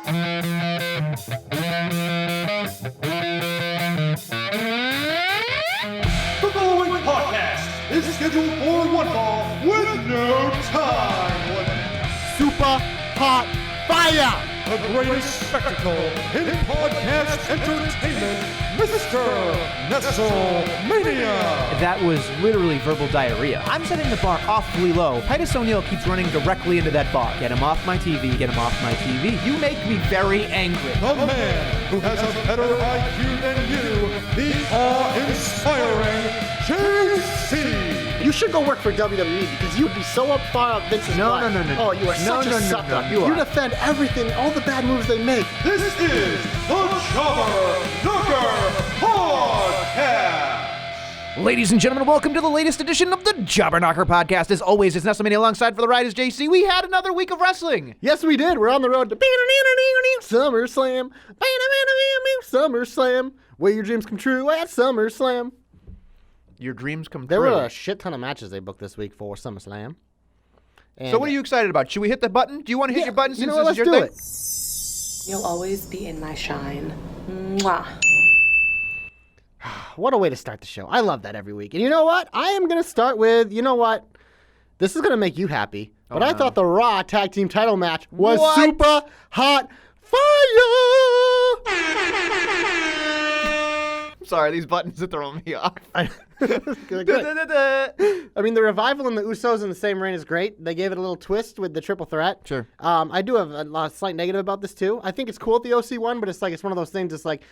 The following podcast is scheduled for one fall with no time limit. Super hot fire! The greatest spectacle in podcast entertainment, Mr. Nestlemania. That was literally verbal diarrhea. I'm setting the bar awfully low. Titus O'Neil keeps running directly into that bar. Get him off my TV, get him off my TV. You make me very angry. The man who has a better IQ than you, the awe-inspiring JC. You should go work for WWE because you'd be so up far up Vince's No, butt. no. Oh, you are such a sucker. You defend everything, all the bad moves they make. This is the Jobber Knocker Podcast. Ladies and gentlemen, welcome to the latest edition of the Jobber Knocker Podcast. As always, it's Nestlemania alongside for the ride is JC. We had another week of wrestling. Yes, we did. We're on the road to Summerslam. Summerslam. Where your dreams come true at Summerslam. Your dreams come There true. were a shit ton of matches they booked this week for SummerSlam. And So what are you excited about? Should we hit the button? Do you want to hit your button since let's this is do your it. thing? You'll always be in my shine. Mwah. What a way to start the show. I love that every week. And you know what? I am going to start with, you know what? This is going to make you happy. But I thought the Raw Tag Team title match was super hot fire! Sorry, these buttons are throwing me off. Good. I mean, the Revival and the Usos in the same reign is great. They gave it a little twist with the triple threat. Sure. I do have a slight negative about this, too. I think it's cool at the OC one, but it's one of those things. It's like,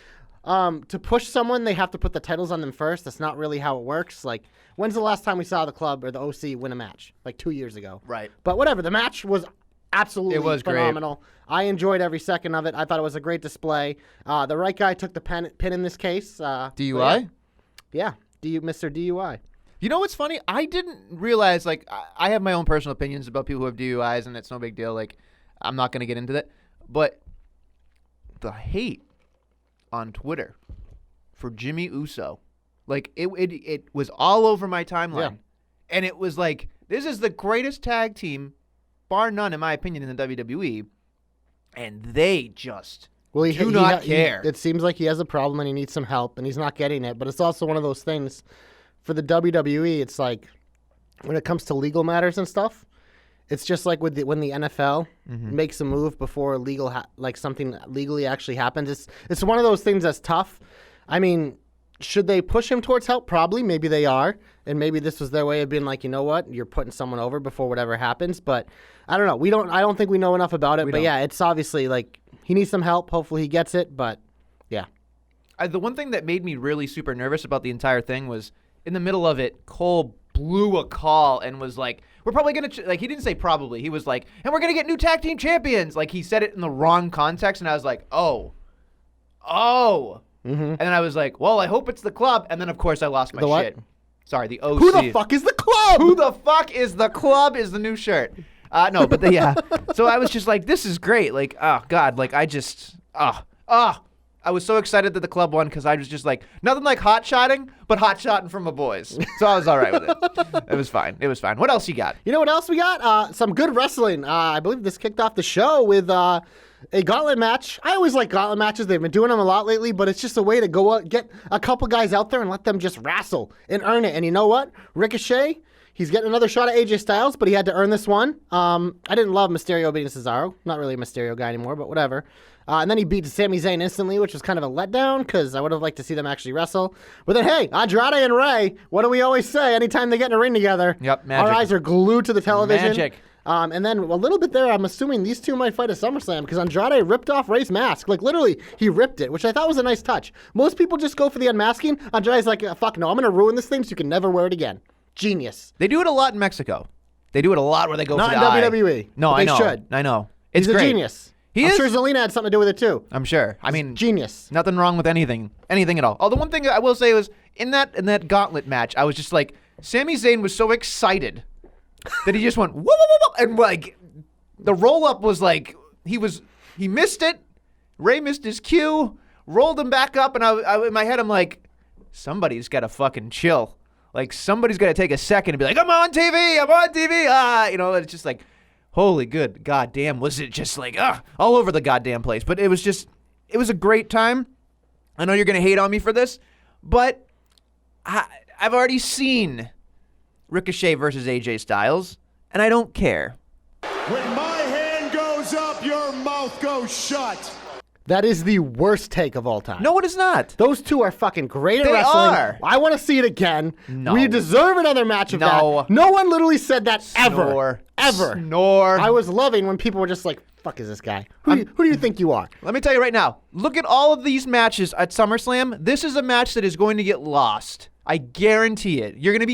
to push someone, they have to put the titles on them first. That's not really how it works. Like, when's the last time we saw the club or the OC win a match? Like 2 years ago. Right. But whatever. The match was absolutely phenomenal. Great. I enjoyed every second of it. I thought it was a great display. The right guy took the pin in this case. DUI? Yeah. Mr. DUI. You know what's funny? I didn't realize, like, I have my own personal opinions about people who have DUIs, and it's no big deal. Like, I'm not going to get into that. But the hate on Twitter for Jimmy Uso, like, it was all over my timeline. Yeah. And it was like, this is the greatest tag team, bar none, in my opinion, in the WWE. And they just do not care. It seems like he has a problem and he needs some help, and he's not getting it. But it's also one of those things for the WWE. It's like when it comes to legal matters and stuff, it's just like when the NFL makes a move before something legally actually happens. It's one of those things that's tough. I mean, should they push him towards help? Probably. Maybe they are. And maybe this was their way of being like, you know what? You're putting someone over before whatever happens. But I don't know. I don't think we know enough about it. But yeah, it's obviously like he needs some help. Hopefully he gets it. But yeah. The one thing that made me really super nervous about the entire thing was in the middle of it, Cole blew a call and was like, we're probably going to, he didn't say probably. He was like, and we're going to get new tag team champions. Like, he said it in the wrong context. And I was like, oh. And then I was like, well, I hope it's the club. And then, of course, I lost my shit. Sorry, the OC. Who the fuck is the club? Who the fuck is the club is the new shirt. No, but yeah. So I was just like, this is great. Like, oh, God. Like, I just, I was so excited that the club won because I was just like, nothing like hot-shotting, but hot-shotting from my boys. So I was all right with it. It was fine. What else you got? You know what else we got? Some good wrestling. I believe this kicked off the show with a gauntlet match. I always like gauntlet matches. They've been doing them a lot lately, but it's just a way to go out, get a couple guys out there and let them just wrestle and earn it. And you know what? Ricochet, he's getting another shot at AJ Styles, but he had to earn this one. I didn't love Mysterio beating Cesaro. Not really a Mysterio guy anymore, but whatever. And then he beat Sami Zayn instantly, which was kind of a letdown because I would have liked to see them actually wrestle. But then, hey, Andrade and Rey, what do we always say anytime they get in a ring together? Yep, magic. Our eyes are glued to the television. Magic. And then a little bit there, I'm assuming these two might fight at SummerSlam because Andrade ripped off Rey's mask. Like, literally, he ripped it, which I thought was a nice touch. Most people just go for the unmasking. Andrade's like, fuck no, I'm going to ruin this thing so you can never wear it again. Genius. They do it a lot in Mexico. They do it a lot where they go Not for the in eye. WWE. No, I know. They should. I know. It's He's great. a genius. He I'm is. sure Zelina had something to do with it, too. I'm sure. I mean, genius. Nothing wrong with anything at all. Oh, the one thing I will say was in that gauntlet match, I was just like, Sami Zayn was so excited that he just went whoa, whoa, whoa, whoa, and like the roll up was like he missed it. Rey missed his cue, rolled him back up, and I in my head I'm like, somebody's got to fucking chill. Like somebody's got to take a second and be like, I'm on TV. It's just like, holy good goddamn, was it just like, all over the goddamn place. But it was a great time. I know you're going to hate on me for this, but I've already seen Ricochet versus AJ Styles, and I don't care. When my hand goes up, your mouth goes shut. That is the worst take of all time. No, it is not. Those two are fucking great at They wrestling. are. I want to see it again. No. We deserve another match of No. that. No one literally said that ever. Snore. Ever. Snore. I was loving when people were just like, fuck is this guy? Who do you think you are? Let me tell you right now, look at all of these matches at SummerSlam. This is a match that is going to get lost. I guarantee it. Listen to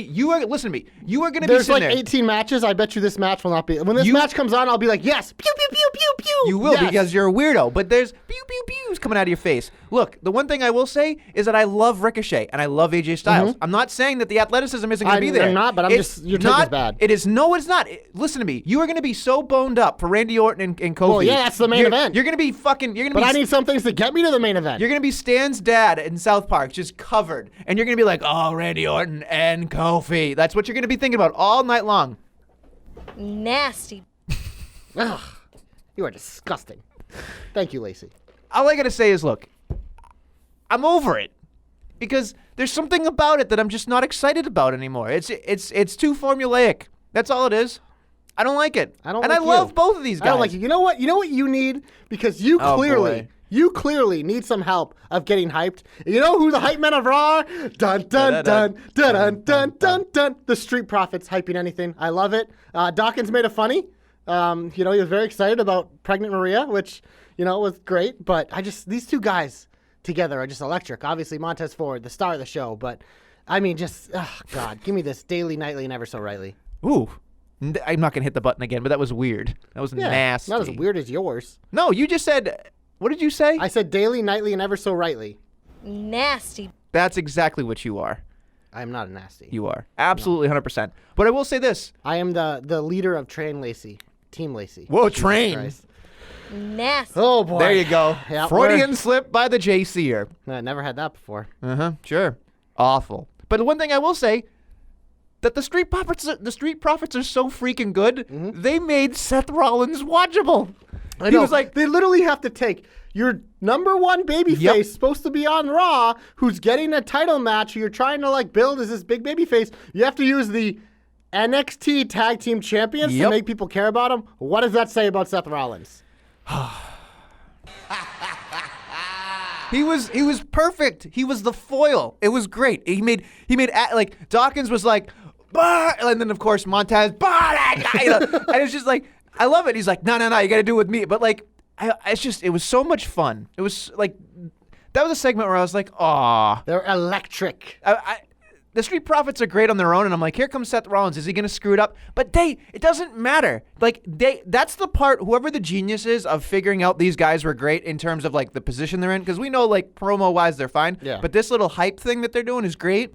me. You are going to be There's sitting like there. 18 matches. I bet you this match will not be. When this match comes on, I'll be like, yes. Pew, pew, pew, pew, pew. You will Yes. because you're a weirdo, but there's pew pew pews coming out of your face. Look, the one thing I will say is that I love Ricochet and I love AJ Styles. I'm not saying that the athleticism isn't going to be there. I'm not, but your take is bad. It is it's not. Listen to me. You are going to be so boned up for Randy Orton and Kofi. Well, yeah, that's the main event. You're going to be fucking. But I need some things to get me to the main event. You're going to be Stan's dad in South Park, just covered, and you're going to be like, oh, Randy Orton and Kofi. That's what you're going to be thinking about all night long. Nasty. Ugh, you are disgusting. Thank you, Lacey. All I got to say is, look, I'm over it because there's something about it that I'm just not excited about anymore. It's too formulaic. That's all it is. I don't like it. I don't and like I love you. both of these guys. I don't like you. You know what? You know what you need? Because you Oh, clearly, boy. you clearly need some help of getting hyped. You know who the hype men of Raw are? Dun dun dun dun dun dun dun dun. The Street Profits hyping anything. I love it. Dawkins made it funny. He was very excited about Pregnant Maria, which was great. But these two guys together are just electric. Obviously, Montez Ford, the star of the show. But I mean, God, give me this daily, nightly, and ever so rightly. Ooh. I'm not going to hit the button again, but that was weird. That was nasty. Not as weird as yours. No, you just said, what did you say? I said daily, nightly, and ever so rightly. Nasty. That's exactly what you are. I am not a nasty. You are. Absolutely 100%. But I will say this. I am the leader of Train Lacey. Team Lacey. Whoa, Jesus Train. Christ. Nasty. Oh, boy. There you go. Yeah, Freudian slip by the JCer. I never had that before. Sure. Awful. But the one thing I will say, that the Street Profits are so freaking good, they made Seth Rollins watchable. I He know. was like, they literally have to take your number one babyface Yep. supposed to be on Raw, who's getting a title match, who you're trying to build as this big babyface. You have to use the NXT Tag Team Champions to Yep. make people care about him. What does that say about Seth Rollins? He was perfect. He was the foil. It was great. He made Dawkins was like, bah! And then of course Montez, bah! And it's just like, I love it. He's like, no, you got to do it with me. But it was so much fun. It was like, that was a segment where I was like, aw. They're electric. The Street Profits are great on their own, and I'm like, here comes Seth Rollins. Is he going to screw it up? But it doesn't matter. That's the part, whoever the genius is of figuring out these guys were great in terms of the position they're in, because we know promo-wise they're fine. Yeah. But this little hype thing that they're doing is great.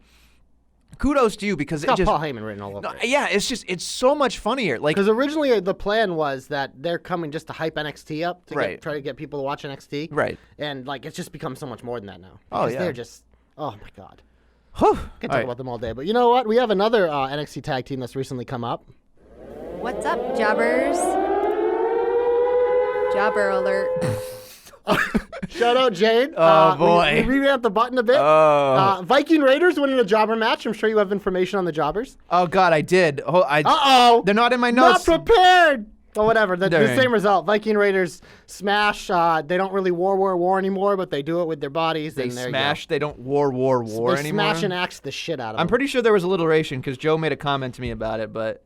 Kudos to you because It's got Paul Heyman written all over it. Yeah, it's so much funnier. Because originally the plan was that they're coming just to hype NXT up to try to get people to watch NXT. Right. And it's just become so much more than that now. Oh, Because yeah. they're just, oh my God. Whew. Can talk about them all day. But you know what? We have another NXT tag team that's recently come up. What's up, jobbers? Jobber alert. Shout out Jade. Oh, boy. We revamped the button a bit. Viking Raiders winning a jobber match. I'm sure you have information on the jobbers. Oh, God, I did. Uh-oh. They're not in my notes. Not prepared. Oh, whatever. The They're in. same result. Viking Raiders smash. They don't really war anymore, but they do it with their bodies. They and there you smash. go. They don't war They anymore. smash and axe the shit out of them. I'm pretty sure there was alliteration because Joe made a comment to me about it, but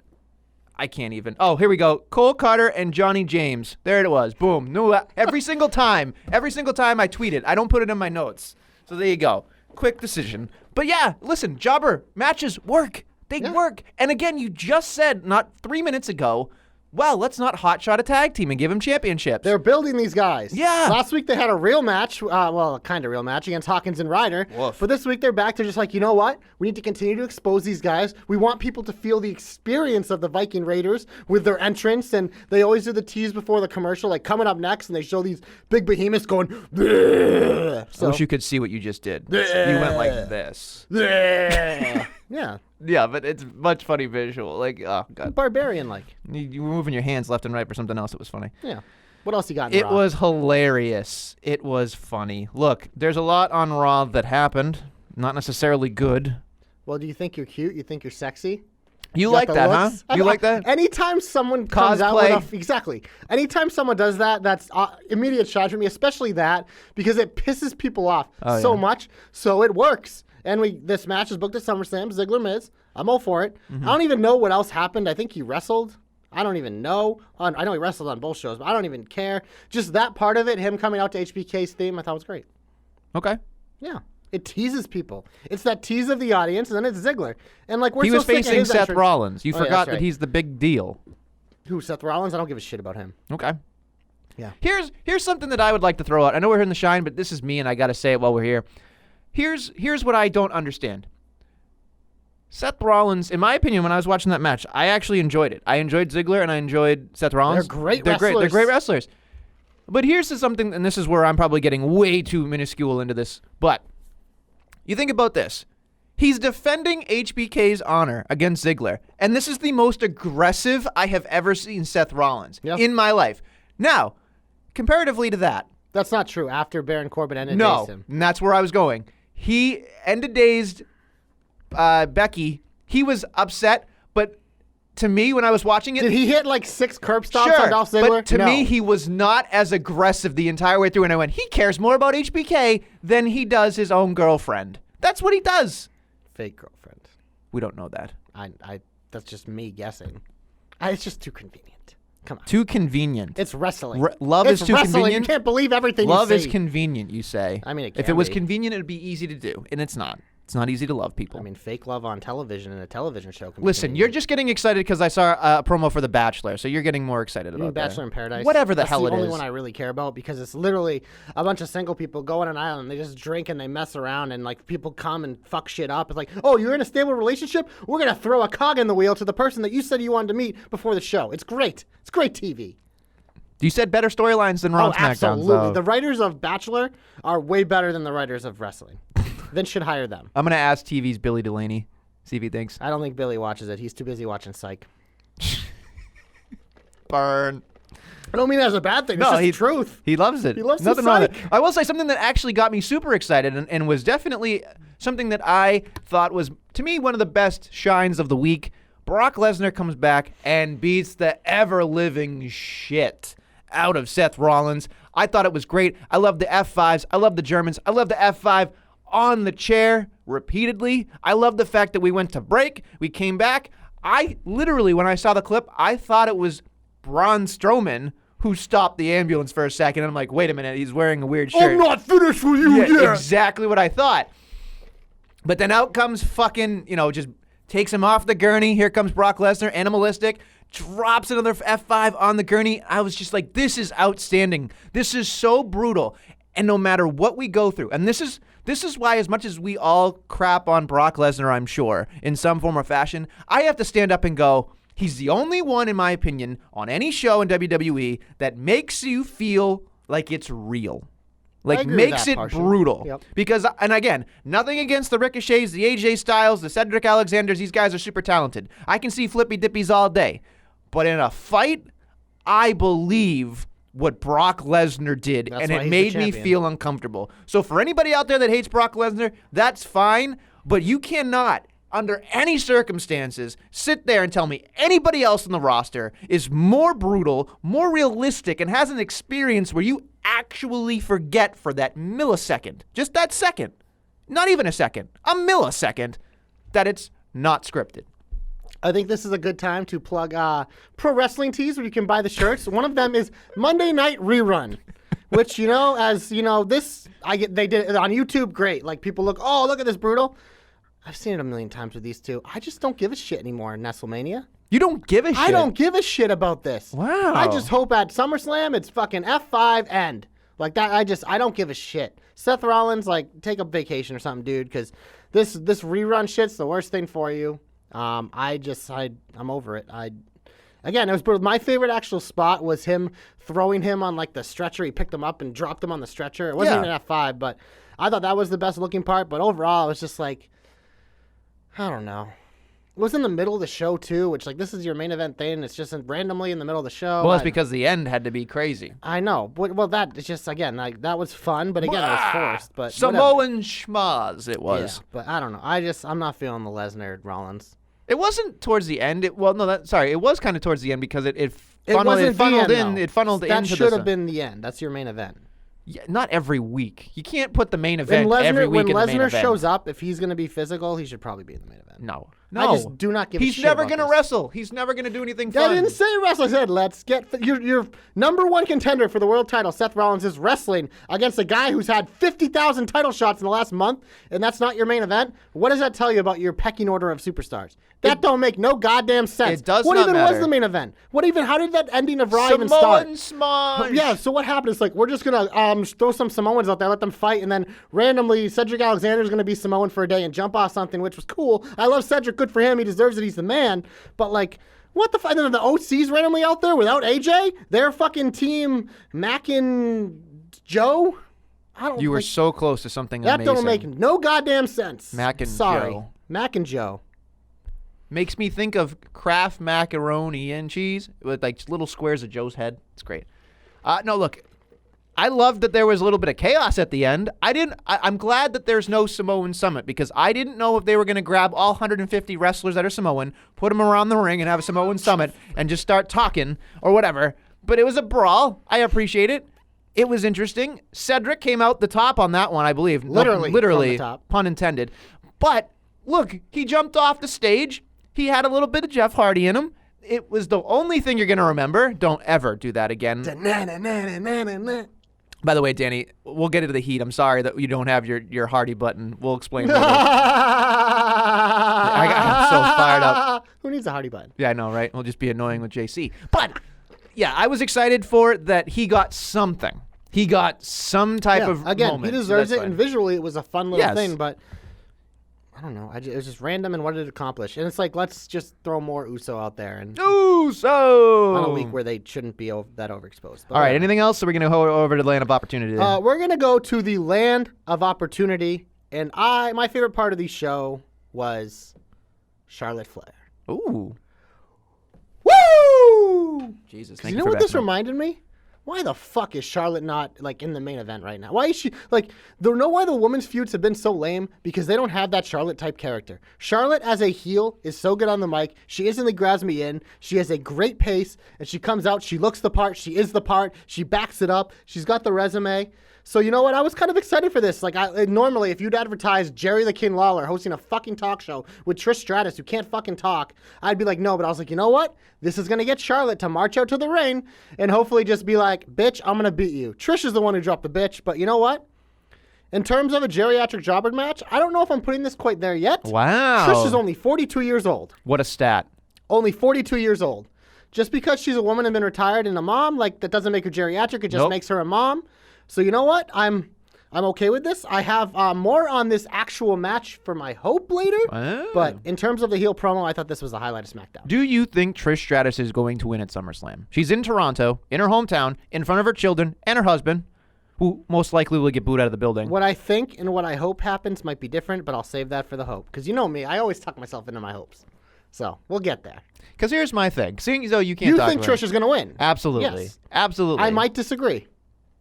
I can't even. Oh, here we go. Cole Carter and Johnny James. There it was. Boom. No, every single time I tweet it. I don't put it in my notes. So there you go. Quick decision. But yeah, listen, jobber matches work. They work. And again, you just said not 3 minutes ago, well, let's not hotshot a tag team and give them championships. They're building these guys. Yeah. Last week they had a real match, a kind of real match against Hawkins and Ryder. Woof. But this week they're back to just you know what? We need to continue to expose these guys. We want people to feel the experience of the Viking Raiders with their entrance. And they always do the tease before the commercial, coming up next, and they show these big behemoths going, bleh. I wish you could see what you just did. You went like this. Bleh. Yeah, Yeah, but it's much funny visual. Like, oh god, barbarian like. you were moving your hands left and right for something else. It was funny. Yeah. What else you got in It Raw? was hilarious. It was funny. Look, there's a lot on Raw that happened. Not necessarily good. Well, do you think you're cute? You think you're sexy? You got like the that, looks? huh? You like that? Anytime someone comes out with Cosplay. exactly. Anytime someone does that, that's immediate shine for me, especially that, because it pisses people off so much. So it works. And this match is booked at SummerSlam, Ziggler Miz. I'm all for it. I don't even know what else happened. I think he wrestled. I don't even know. I know he wrestled on both shows, but I don't even care. Just that part of it, him coming out to HBK's theme, I thought was great. Okay. Yeah. It teases people. It's that tease of the audience, and then it's Ziggler. And like He so was sick of facing his Seth entrance. Rollins. You Oh, yeah, forgot that's that right. he's the big deal. Who, Seth Rollins? I don't give a shit about him. Okay. Yeah. Here's something that I would like to throw out. I know we're here in the Shine, but this is me, and I got to say it while we're here. Here's what I don't understand. Seth Rollins, in my opinion, when I was watching that match, I actually enjoyed it. I enjoyed Ziggler and I enjoyed Seth Rollins. They're great They're wrestlers. great wrestlers. But here's something, and this is where I'm probably getting way too minuscule into this. But you think about this. He's defending HBK's honor against Ziggler, and this is the most aggressive I have ever seen Seth Rollins in my life. Now, comparatively to that, That's not true. After Baron Corbin ended no, him. and that's where I was going. He ended dazed Becky. He was upset, but to me, when I was watching it, Did he hit like 6 curb stomps on Dolph Ziggler? but to No. me, he was not as aggressive the entire way through. And I went, he cares more about HBK than he does his own girlfriend. That's what he does. Fake girlfriend. We don't know that. That's just me guessing. It's just too convenient. Come on. Too convenient. It's wrestling. Love it's is too wrestling. convenient. You can't believe everything Love you is see. convenient, you say. I mean, it if can it was be. convenient, it would be easy to do, and it's not. It's not easy to love people. I mean, fake love on television in a television show. Can be Listen, convenient. you're just getting excited because I saw a promo for The Bachelor, so you're getting more excited You mean about that. Bachelor in Paradise. Whatever the That's hell the it only is. one I really care about because it's literally a bunch of single people go on an island. They just drink and they mess around and like people come and fuck shit up. It's like, oh, you're in a stable relationship? We're gonna throw a cog in the wheel to the person that you said you wanted to meet before the show. It's great. It's great TV. You said better storylines than Raw Oh, and SmackDown. absolutely. So The writers of Bachelor are way better than the writers of wrestling. Vince should hire them. I'm going to ask TV's Billy Delaney, see if he thinks. I don't think Billy watches it. He's too busy watching Psych. Burn. I don't mean that as a bad thing. It's No, just he- the truth. He loves it. He loves Nothing the wrong with it. Psych. I will say something that actually got me super excited and was definitely something that I thought was, to me, one of the best shines of the week. Brock Lesnar comes back and beats the ever-living shit out of Seth Rollins. I thought it was great. I love the F5s. I love the Germans. I love the F5 on the chair repeatedly. I love the fact that we went to break. We came back. I literally, when I saw the clip, I thought it was Braun Strowman who stopped the ambulance for a second. And I'm like, wait a minute, he's wearing a weird shirt. I'm not finished with you yet. Exactly what I thought. But then out comes fucking, just takes him off the gurney. Here comes Brock Lesnar, animalistic, drops another F5 on the gurney. I was just like, this is outstanding. This is so brutal. And no matter what we go through, and this is why, as much as we all crap on Brock Lesnar, I'm sure, in some form or fashion, I have to stand up and go, he's the only one, in my opinion, on any show in WWE that makes you feel like it's real. Like, agree with makes that it partially. brutal. Yep. Because, and again, nothing against the Ricochets, the AJ Styles, the Cedric Alexanders. These guys are super talented. I can see flippy dippies all day. But in a fight, I believe what Brock Lesnar did, That's and why it he's made the me champion. feel uncomfortable. So for anybody out there that hates Brock Lesnar, that's fine. But you cannot, under any circumstances, sit there and tell me anybody else in the roster is more brutal, more realistic, and has an experience where you actually forget for that millisecond, just that second, not even a second, a millisecond, that it's not scripted. I think this is a good time to plug Pro Wrestling Tees where you can buy the shirts. One of them is Monday Night Rerun, which, they did it on YouTube. Great. Like people look at this brutal. I've seen it a million times with these two. I just don't give a shit anymore in Nestlemania. You don't give a shit. I don't give a shit about this. Wow. I just hope at SummerSlam it's fucking F5 end. Like that, I don't give a shit. Seth Rollins, like, take a vacation or something, dude, because this rerun shit's the worst thing for you. I'm over it. Again, it was brutal. My favorite actual spot was him throwing him on like the stretcher. He picked him up and dropped him on the stretcher. It wasn't even an F5, but I thought that was the best looking part. But overall, it was just like, I don't know. It was in the middle of the show too, which like this is your main event thing. It's just randomly in the middle of the show. Well, it's because the end had to be crazy. I know. Well, that is just again like that was fun, but again it was forced. But Samoan schmaz it was. Yeah, but I don't know. I'm not feeling the Lesnar Rollins. It wasn't towards the end. It was kind of towards the end because it wasn't funneled the in. end, though. It funneled that into should the have been the end. That's your main event. Yeah, not every week. You can't put the main event every week when in the main Lesnar event. shows up, if he's going to be physical, he should probably be in the main event. No. I just do not give a shit He's never about going to this. wrestle. He's never going to do anything I fun. didn't say wrestle. I said let's get your number one contender for the world title. Seth Rollins is wrestling against a guy who's had 50,000 title shots in the last month, and that's not your main event. What does that tell you about your pecking order of superstars? That don't make no goddamn sense. It does what not even matter. was the main event? How did that ending of Raw even start? Samoan Smosh. Yeah, so what happened is like we're just gonna throw some Samoans out there, let them fight, and then randomly Cedric Alexander's gonna be Samoan for a day and jump off something, which was cool. I love Cedric, good for him, he deserves it, he's the man. But like, what the fuck? And then the OC's randomly out there without AJ? They're fucking team Mac and Joe? I don't. You were like, so close to something that amazing. don't make no goddamn sense. Mac and Sorry. Joe. Mac and Joe. Makes me think of Kraft macaroni and cheese with like little squares of Joe's head. It's great. No, look, I loved that there was a little bit of chaos at the end. I'm glad that there's no Samoan Summit because I didn't know if they were going to grab all 150 wrestlers that are Samoan, put them around the ring, and have a Samoan Summit and just start talking or whatever. But it was a brawl. I appreciate it. It was interesting. Cedric came out the top on that one, I believe. Literally from the top. Pun intended. But look, he jumped off the stage. He had a little bit of Jeff Hardy in him. It was the only thing you're going to remember. Don't ever do that again. By the way, Danny, we'll get into the heat. I'm sorry that you don't have your Hardy button. We'll explain later. I'm so fired up. Who needs a Hardy button? Yeah, I know, right? We'll just be annoying with JC. But, yeah, I was excited for that he got something. He got some type of again, moment. he deserves so it, that's and fine. visually it was a fun little Yes. thing, but I don't know. It was just random, and what did it accomplish? And it's like, let's just throw more Uso out there and Uso! on a week where they shouldn't be that overexposed. But All right, whatever. anything else? So we're going to go over to the Land of Opportunity. We're gonna go to the Land of Opportunity, and my favorite part of the show was Charlotte Flair. Ooh. Woo! Jesus, You know what this reminded me? Why the fuck is Charlotte not like in the main event right now? Why is she like? Know why the women's feuds have been so lame? Because they don't have that Charlotte type character. Charlotte as a heel is so good on the mic. She instantly grabs me in. She has a great pace, and she comes out. She looks the part. She is the part. She backs it up. She's got the resume. So you know what? I was kind of excited for this. Like normally, if you'd advertise Jerry the King Lawler hosting a fucking talk show with Trish Stratus who can't fucking talk, I'd be like, no. But I was like, you know what? This is gonna get Charlotte to march out to the ring and hopefully just be like, bitch, I'm gonna beat you. Trish is the one who dropped the bitch, but you know what? In terms of a geriatric jobber match, I don't know if I'm putting this quite there yet. Wow. Trish is only 42 years old. What a stat. Only 42 years old. Just because she's a woman and been retired and a mom, like that doesn't make her geriatric. It just Nope. makes her a mom. So you know what? I'm okay with this. I have more on this actual match for my hope later. Oh. But in terms of the heel promo, I thought this was the highlight of SmackDown. Do you think Trish Stratus is going to win at SummerSlam? She's in Toronto, in her hometown, in front of her children and her husband, who most likely will get booed out of the building. What I think and what I hope happens might be different, but I'll save that for the hope. Because you know me, I always tuck myself into my hopes. So we'll get there. Because here's my thing. Seeing as though you can't You talk think about Trish is going to win? Absolutely. Yes. Absolutely. I might disagree.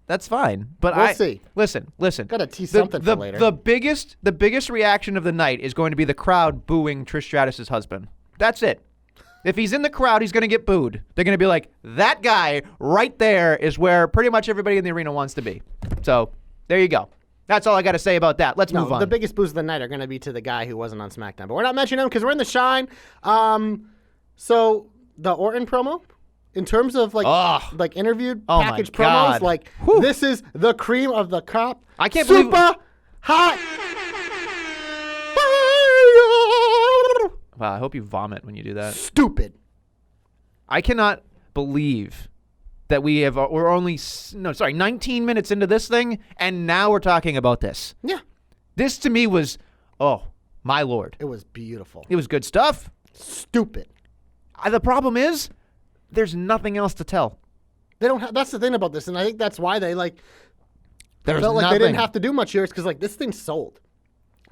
That's fine. But We'll see. Listen. Gotta tease something for later. The biggest reaction of the night is going to be the crowd booing Trish Stratus' husband. That's it. If he's in the crowd, he's going to get booed. They're going to be like, that guy right there is where pretty much everybody in the arena wants to be. So there you go. That's all I got to say about that. Let's move on. The biggest boos of the night are going to be to the guy who wasn't on SmackDown. But we're not mentioning him because we're in the shine. So the Orton promo, in terms of like interviewed Oh package my God. promos, like Whew. this is the cream of the crop. I can't Super believe- hot. Wow, I hope you vomit when you do that. Stupid. I cannot believe that we're only 19 minutes into this thing, and now we're talking about this. Yeah, This to me was, oh my lord, it was beautiful. it was good stuff. Stupid. The problem is, there's nothing else to tell. They don't. That's the thing about this, and I think that's why they There's felt like nothing. they didn't have to do much here. It's because like this thing sold.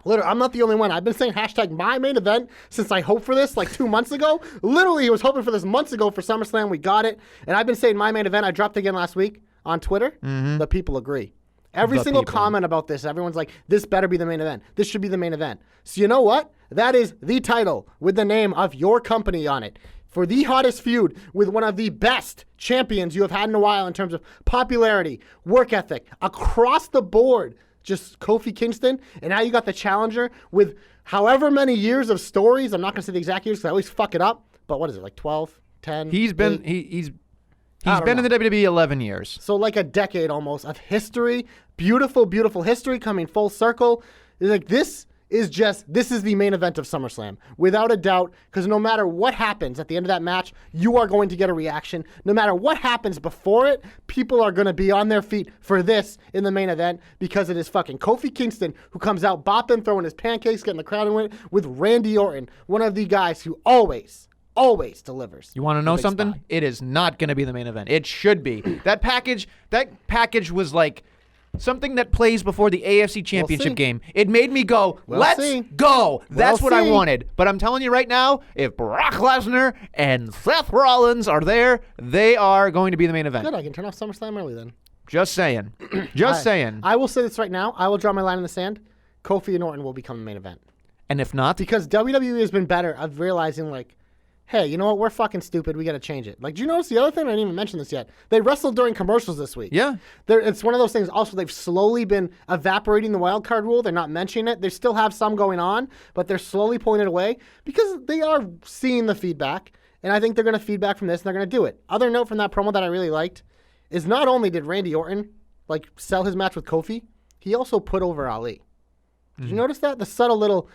Literally, I'm not the only one. I've been saying hashtag my main event since I hoped for this like 2 months ago. Literally, I was hoping for this months ago for SummerSlam. We got it. And I've been saying my main event. I dropped again last week on Twitter. The people agree. Every single comment about this, everyone's like, this better be the main event. This should be the main event. So you know what? That is the title with the name of your company on it. For the hottest feud with one of the best champions you have had in a while in terms of popularity, work ethic, across the board. Just Kofi Kingston, and now you got the challenger with however many years of stories. I'm not going to say the exact years because I always fuck it up. But what is it, like 12, 10? He's been he's been in the WWE 11 years. So like a decade almost of history, beautiful, beautiful history coming full circle. Like this is the main event of SummerSlam, without a doubt, because no matter what happens at the end of that match, you are going to get a reaction. No matter what happens before it, people are going to be on their feet for this in the main event because it is fucking Kofi Kingston who comes out bopping, throwing his pancakes, getting the crowd in it with Randy Orton, one of the guys who always delivers. You want to know something? Spot. It is not going to be the main event. It should be. That package was like something that plays before the AFC Championship game. It made me go, let's go. That's what I wanted. But I'm telling you right now, if Brock Lesnar and Seth Rollins are there, they are going to be the main event. Good, I can turn off SummerSlam early then. Just saying. Saying. I will say this right now. I will draw my line in the sand. Kofi and Orton will become the main event. And if not? Because WWE has been better of realizing, like, hey, you know what? We're fucking stupid. We got to change it. Like, do you notice the other thing? I didn't even mention this yet. They wrestled during commercials this week. Yeah. It's one of those things. Also, they've slowly been evaporating the wild card rule. They're not mentioning it. They still have some going on, but they're slowly pulling it away because they are seeing the feedback. And I think they're going to feedback from this and they're going to do it. Other note from that promo that I really liked is not only did Randy Orton like sell his match with Kofi, he also put over Ali. Did you notice that? The subtle little,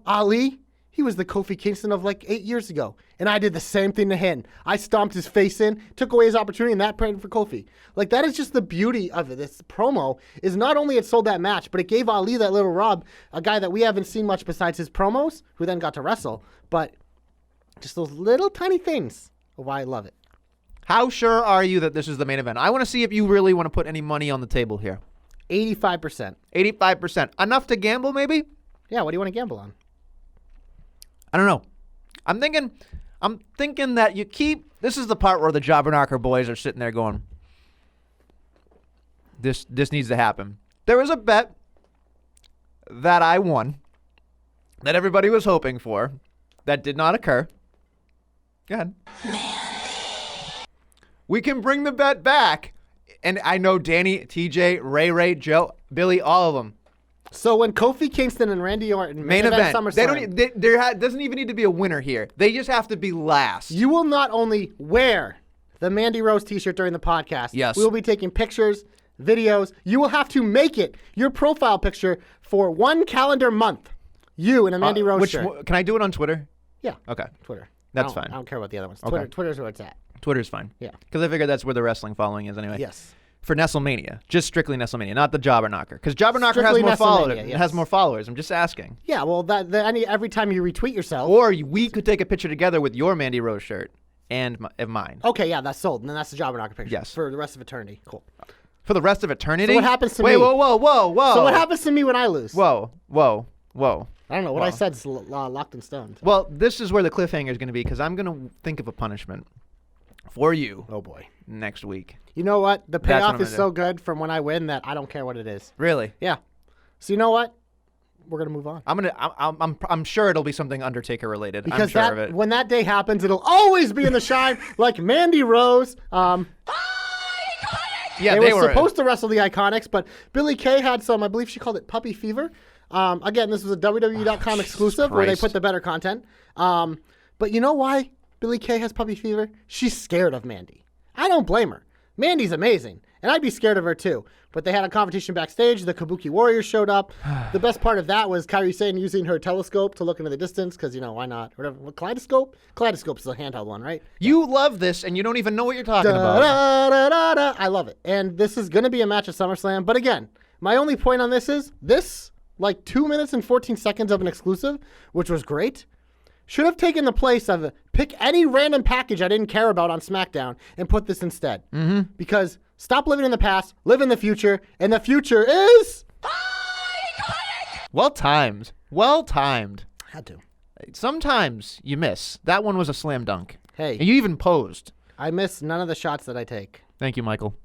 Ali, he was the Kofi Kingston of like 8 years ago. And I did the same thing to him. I stomped his face in, took away his opportunity, and that prayed for Kofi. Like, that is just the beauty of it. This promo is not only it sold that match, but it gave Ali that little rub, a guy that we haven't seen much besides his promos, who then got to wrestle. But just those little tiny things of why I love it. How sure are you that this is the main event? I want to see if you really want to put any money on the table here. 85%. 85%. Enough to gamble, maybe? Yeah, what do you want to gamble on? I don't know. I'm thinking that you keep. This is the part where the Jobberknocker boys are sitting there going, This needs to happen. There was a bet that I won that everybody was hoping for that did not occur. Go ahead. We can bring the bet back. And I know Danny, TJ, Ray, Joe, Billy, all of them. So when Kofi Kingston and Randy Orton main event, SummerSlam, there doesn't even need to be a winner here. They just have to be last. You will not only wear the Mandy Rose t-shirt during the podcast. Yes. We will be taking pictures, videos. You will have to make it your profile picture for 1 calendar month. You in a Mandy Rose shirt. Can I do it on Twitter? Yeah. Okay. Twitter. That's fine. I don't care about the other ones. Okay. Twitter's where it's at. Twitter's fine. Yeah. Because I figured that's where the wrestling following is anyway. Yes. For Nestlemania. Just strictly Nestlemania, not the Jobberknocker. Because Jobberknocker Strictly has more followers. Nestlemania, It yes. has more followers. I'm just asking. Yeah, well, every time you retweet yourself. Or we could take a picture together with your Mandy Rose shirt and mine. Okay, yeah, that's sold. And then that's the Jobberknocker picture. Yes. For the rest of eternity. Cool. For the rest of eternity? So what happens to Wait, me? Whoa. So what happens to me when I lose? Whoa. I don't know. What I said's locked in stone. Well, this is where the cliffhanger is going to be because I'm going to think of a punishment for you. Oh, boy. Next week. You know what? The That's what payoff I'm is gonna so good from when I win that I don't care what it is. Really? Yeah. So you know what? We're gonna move on. I'm sure it'll be something Undertaker related. Because I'm sure of it. when that day happens, it'll always be in the shine like Mandy Rose. Yeah, they were were supposed to wrestle the Iconics, but Billie Kay had some. I believe she called it puppy fever. Again, this was a WWE.com exclusive where they put the better content. But you know why Billie Kay has puppy fever? She's scared of Mandy. I don't blame her. Mandy's amazing, and I'd be scared of her too. But they had a competition backstage. The Kabuki Warriors showed up. The best part of that was Kairi Sane using her telescope to look into the distance because, why not? Whatever. What, kaleidoscope? Kaleidoscope is a handheld one, right? You love this, and you don't even know what you're talking about. I love it. And this is going to be a match at SummerSlam. But again, my only point on this is like 2 minutes and 14 seconds of an exclusive, which was great, should have taken the place of pick any random package I didn't care about on SmackDown and put this instead. Mm-hmm. Because stop living in the past, live in the future, and the future is... Well timed. Well timed. Had to. Sometimes you miss. That one was a slam dunk. Hey. And you even posed. I miss none of the shots that I take. Thank you, Michael.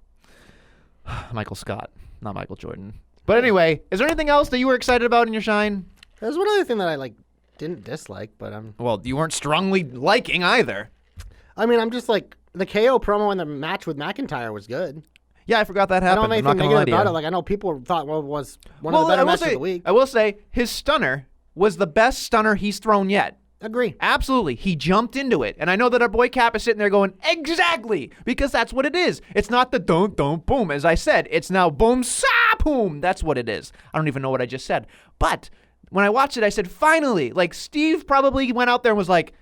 Michael Scott, not Michael Jordan. But anyway, is there anything else that you were excited about in your shine? There's one other thing that I didn't dislike, but Well, you weren't strongly liking either. I'm just like the KO promo in the match with McIntyre was good. Yeah, I forgot that I happened. don't know I'm not anything gonna lie negative to you. about it. Like I know people thought it was one of the better matches of the week. I will say his stunner was the best stunner he's thrown yet. Agree. Absolutely. He jumped into it. And I know that our boy Cap is sitting there going, exactly, because that's what it is. It's not the don't, boom. As I said, it's now boom, sa, boom. That's what it is. I don't even know what I just said. But when I watched it, I said, finally. Like, Steve probably went out there and was like,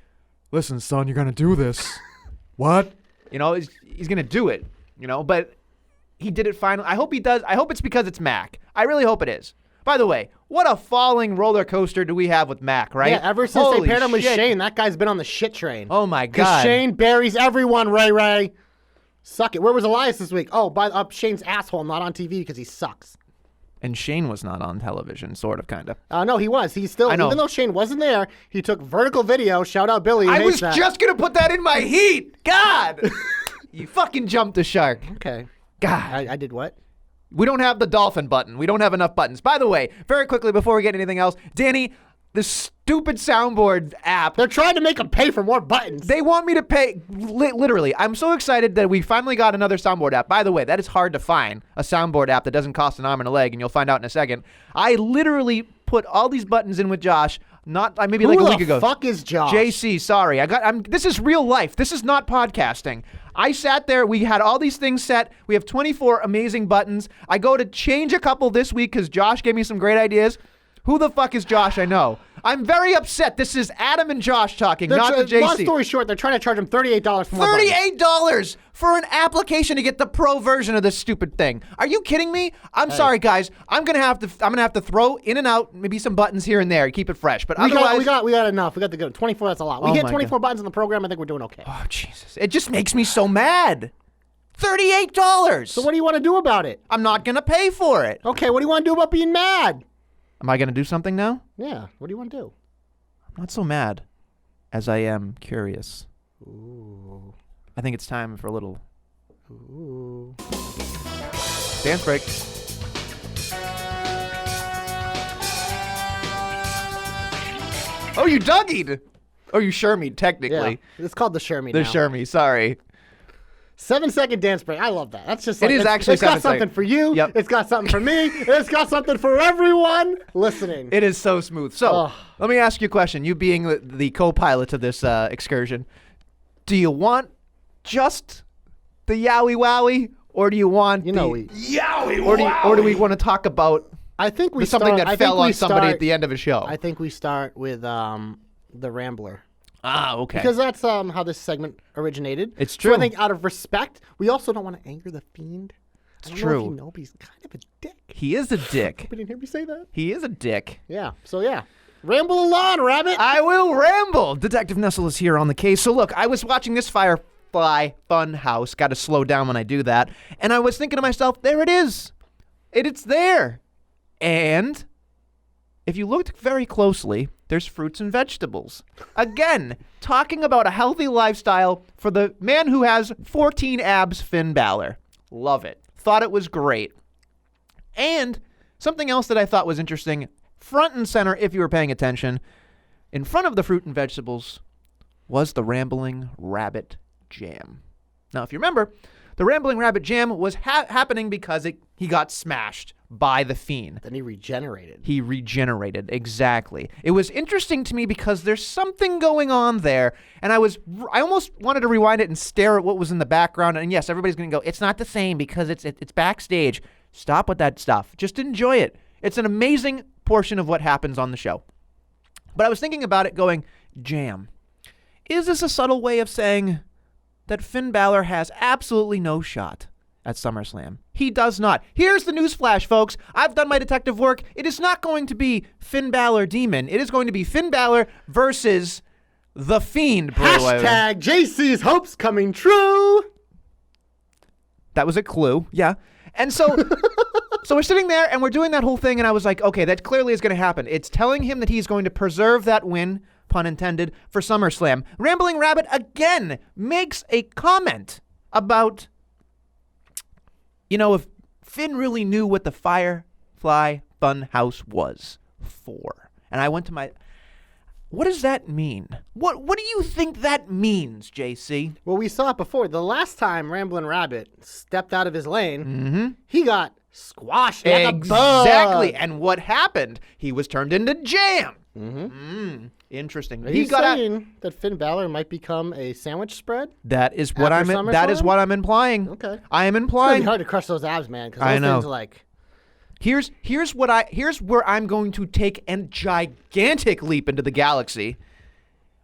listen, son, you're going to do this. What? You know, he's going to do it, you know, but he did it finally. I hope he does. I hope it's because it's Mac. I really hope it is. By the way, what a falling roller coaster do we have with Mac, right? Yeah, ever since Holy they paired him with shit. Shane, that guy's been on the shit train. Oh, my Because God. Shane buries everyone, Ray. Suck it. Where was Elias this week? Oh, up Shane's asshole, not on TV because he sucks. And Shane was not on television, sort of, kind of. No, he was. He's still, I know. even though Shane wasn't there, he took vertical video. Shout out Billy. I hates was that. just going to put that in my heat. God. You fucking jumped the shark. Okay. God. I did what? We don't have the dolphin button. We don't have enough buttons. By the way, very quickly before we get anything else, Danny, the stupid soundboard app, They're trying to make him pay for more buttons. they want me to pay, literally, I'm so excited that we finally got another soundboard app. By the way, that is hard to find, a soundboard app that doesn't cost an arm and a leg, and you'll find out in a second. I literally put all these buttons in with Josh, maybe like a week ago. Who the fuck is Josh? JC, sorry. This is real life. This is not podcasting. I sat there. We had all these things set. We have 24 amazing buttons. I go to change a couple this week because Josh gave me some great ideas. Who the fuck is Josh? I know. I'm very upset. This is Adam and Josh talking, not the JC. Long story short, they're trying to charge him $38 for more buttons. $38 for an application to get the pro version of this stupid thing. Are you kidding me? I'm sorry, guys. I'm gonna have to throw in and out maybe some buttons here and there, keep it fresh. But otherwise, we got enough. We got the good 24. That's a lot. We Oh hit my 24 buttons in the program. I think we're doing okay. oh Jesus! It just makes me so mad. $38. So what do you want to do about it? I'm not gonna pay for it. Okay, what do you want to do about being mad? Am I gonna do something now? Yeah, what do you want to do? I'm not so mad as I am curious. Ooh. I think it's time for a little Ooh. dance break. Oh, you Dougied! Oh, you Shermied, technically. Yeah, it's called the Shermie The now. Shermie, sorry. 7-second dance break. I love that. That's just It like, is it's actually it's got 7 something seconds. for you. Yep. It's got something for me. It's got something for everyone listening. It is so smooth. So, Ugh. let me ask you a question. You being the co-pilot of this excursion, do you want just the Yowie Wowie, or do you want You know the, Yowie or do we want to talk about I think we something start, that I fell think we on somebody start- at the end of a show? I think we start with the Rambler. Ah, okay. Because that's how this segment originated. It's So true. I think out of respect, we also don't want to anger the Fiend. I don't know true. if you know, but he's kind of a dick. He is a dick. You didn't hear me say that? He is a dick. Yeah. So yeah. Ramble along, Rabbit. I will ramble. Detective Nestle is here on the case. So look, I was watching this Firefly Fun House. Got to slow down when I do that. And I was thinking to myself, there it is. It's there. And if you looked very closely, there's fruits and vegetables. Again, talking about a healthy lifestyle for the man who has 14 abs, Finn Balor. Love it. Thought it was great. And something else that I thought was interesting, front and center, if you were paying attention, in front of the fruit and vegetables was the Rambling Rabbit Jam. Now, if you remember, the Rambling Rabbit Jam was happening because he got smashed by the Fiend. Then he regenerated. He regenerated, exactly. It was interesting to me because there's something going on there, and I almost wanted to rewind it and stare at what was in the background. And yes, everybody's going to go, it's not the same because it's backstage. Stop with that stuff. Just enjoy it. It's an amazing portion of what happens on the show. But I was thinking about it going, Jam. Is this a subtle way of saying that Finn Balor has absolutely no shot at SummerSlam? He does not. Here's the newsflash, folks. I've done my detective work. It is not going to be Finn Balor Demon. It is going to be Finn Balor versus The Fiend. Hashtag JC's hopes coming true. That was a clue. Yeah. And so So we're sitting there and we're doing that whole thing, and I was like, okay, that clearly is going to happen. It's telling him that he's going to preserve that win, pun intended, for SummerSlam. Rambling Rabbit again makes a comment about, if Finn really knew what the Firefly Funhouse was for. And I went to what does that mean? What do you think that means, JC? Well, we saw it before. The last time Ramblin' Rabbit stepped out of his lane, he got squashed like a bug. Exactly. And what happened? He was turned into jam. Interesting. Are you saying that Finn Balor might become a sandwich spread? That is what I'm implying. Okay. I am It's implying. gonna be hard to crush those abs, man. Because those things are like. Here's where I'm going to take a gigantic leap into the galaxy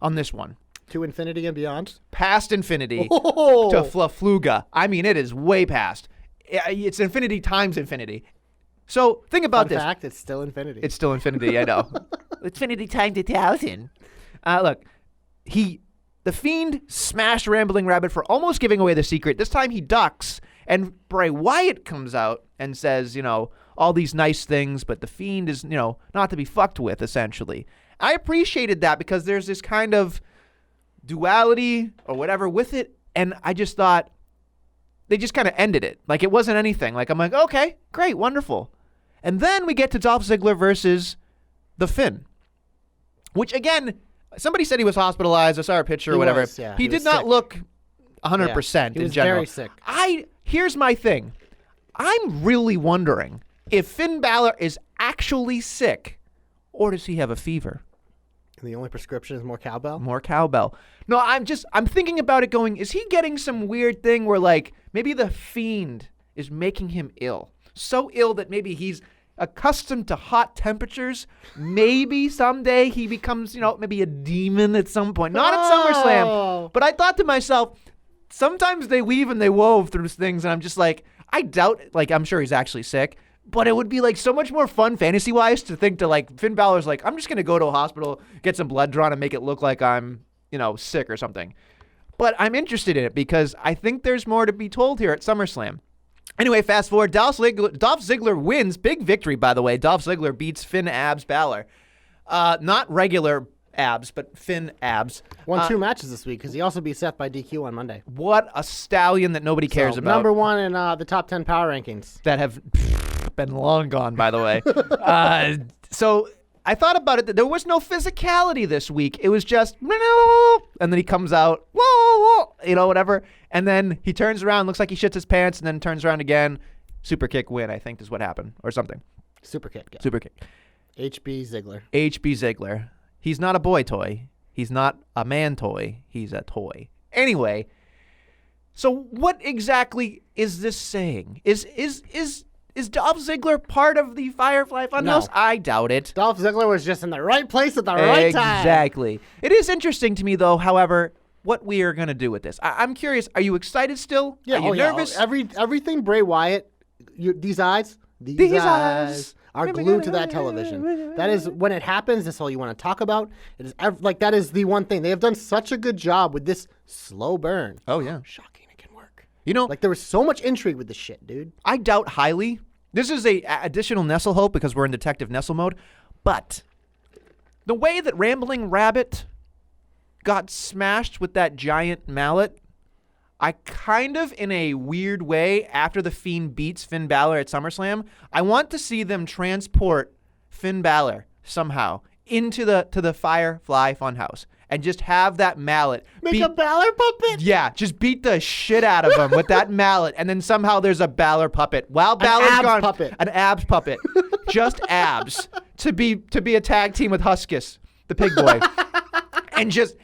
on this one. To infinity and beyond? Past infinity Oh. to Flafluga. I mean, it is way past. It's infinity times infinity. So think about Fun this. fact, it's still infinity. It's still infinity, I know. Infinity times 1,000. Look, the Fiend smashed Rambling Rabbit for almost giving away the secret. This time he ducks, and Bray Wyatt comes out and says, all these nice things, but the Fiend is, not to be fucked with, essentially. I appreciated that because there's this kind of duality or whatever with it, and I just thought they just kind of ended it. Like, it wasn't anything. Like, I'm like, okay, great, wonderful. And then we get to Dolph Ziggler versus the Finn, which, again, somebody said he was hospitalized. I saw a picture or whatever. Yeah, he did was not sick. look 100% he in was general. very sick. Here's my thing. I'm really wondering if Finn Balor is actually sick, or does he have a fever? And the only prescription is more cowbell? More cowbell. No, I'm thinking about it going, is he getting some weird thing where, like, maybe the Fiend is making him ill? So ill that maybe he's accustomed to hot temperatures. Maybe someday he becomes, maybe a demon at some point. Not at SummerSlam. But I thought to myself, sometimes they weave and they wove through things, and I'm just like, I doubt, like, I'm sure he's actually sick. But it would be, like, so much more fun fantasy-wise to think to, like, Finn Balor's like, I'm just going to go to a hospital, get some blood drawn, and make it look like I'm, sick or something. But I'm interested in it because I think there's more to be told here at SummerSlam. Anyway, fast forward. Dolph Ziggler wins. Big victory, by the way. Dolph Ziggler beats Finn Abs Balor. Not regular abs, but Finn Abs. Won 2 matches this week because he also beat Seth by DQ on Monday. What a stallion that nobody cares about. Number 1 in the top 10 power rankings. That have been long gone, by the way. So I thought about it. There was no physicality this week. It was just, and then he comes out, whatever. And then he turns around, looks like he shits his pants, and then turns around again. Super kick win, I think is what happened, or something. Super kick. Yeah. Super kick. HB Ziggler. HB Ziggler. He's not a boy toy. He's not a man toy. He's a toy. Anyway, so what exactly is this saying? Is Dolph Ziggler part of the Firefly Funhouse? No. I doubt it. Dolph Ziggler was just in the right place at the right time. Exactly. It is interesting to me, though, however, what we are going to do with this. I'm curious. Are you excited still? Yeah, are you nervous? Everything Bray Wyatt, these eyes are glued to that television. That is, when it happens, that's all you want to talk about. It is that is the one thing. They have done such a good job with this slow burn. Oh, yeah. Shocking it can work. Like, there was so much intrigue with this shit, dude. I doubt highly. This is a additional Nestle hope because we're in Detective Nestle mode. But the way that Rambling Rabbit got smashed with that giant mallet, I kind of, in a weird way, after the Fiend beats Finn Balor at SummerSlam, I want to see them transport Finn Balor somehow into the Firefly Funhouse and just have that mallet. Make a Balor puppet? Yeah, just beat the shit out of him with that mallet, and then somehow there's a Balor puppet. While Balor's abs gone, puppet. An abs puppet, just abs to be a tag team with Huskus, the pig boy. And just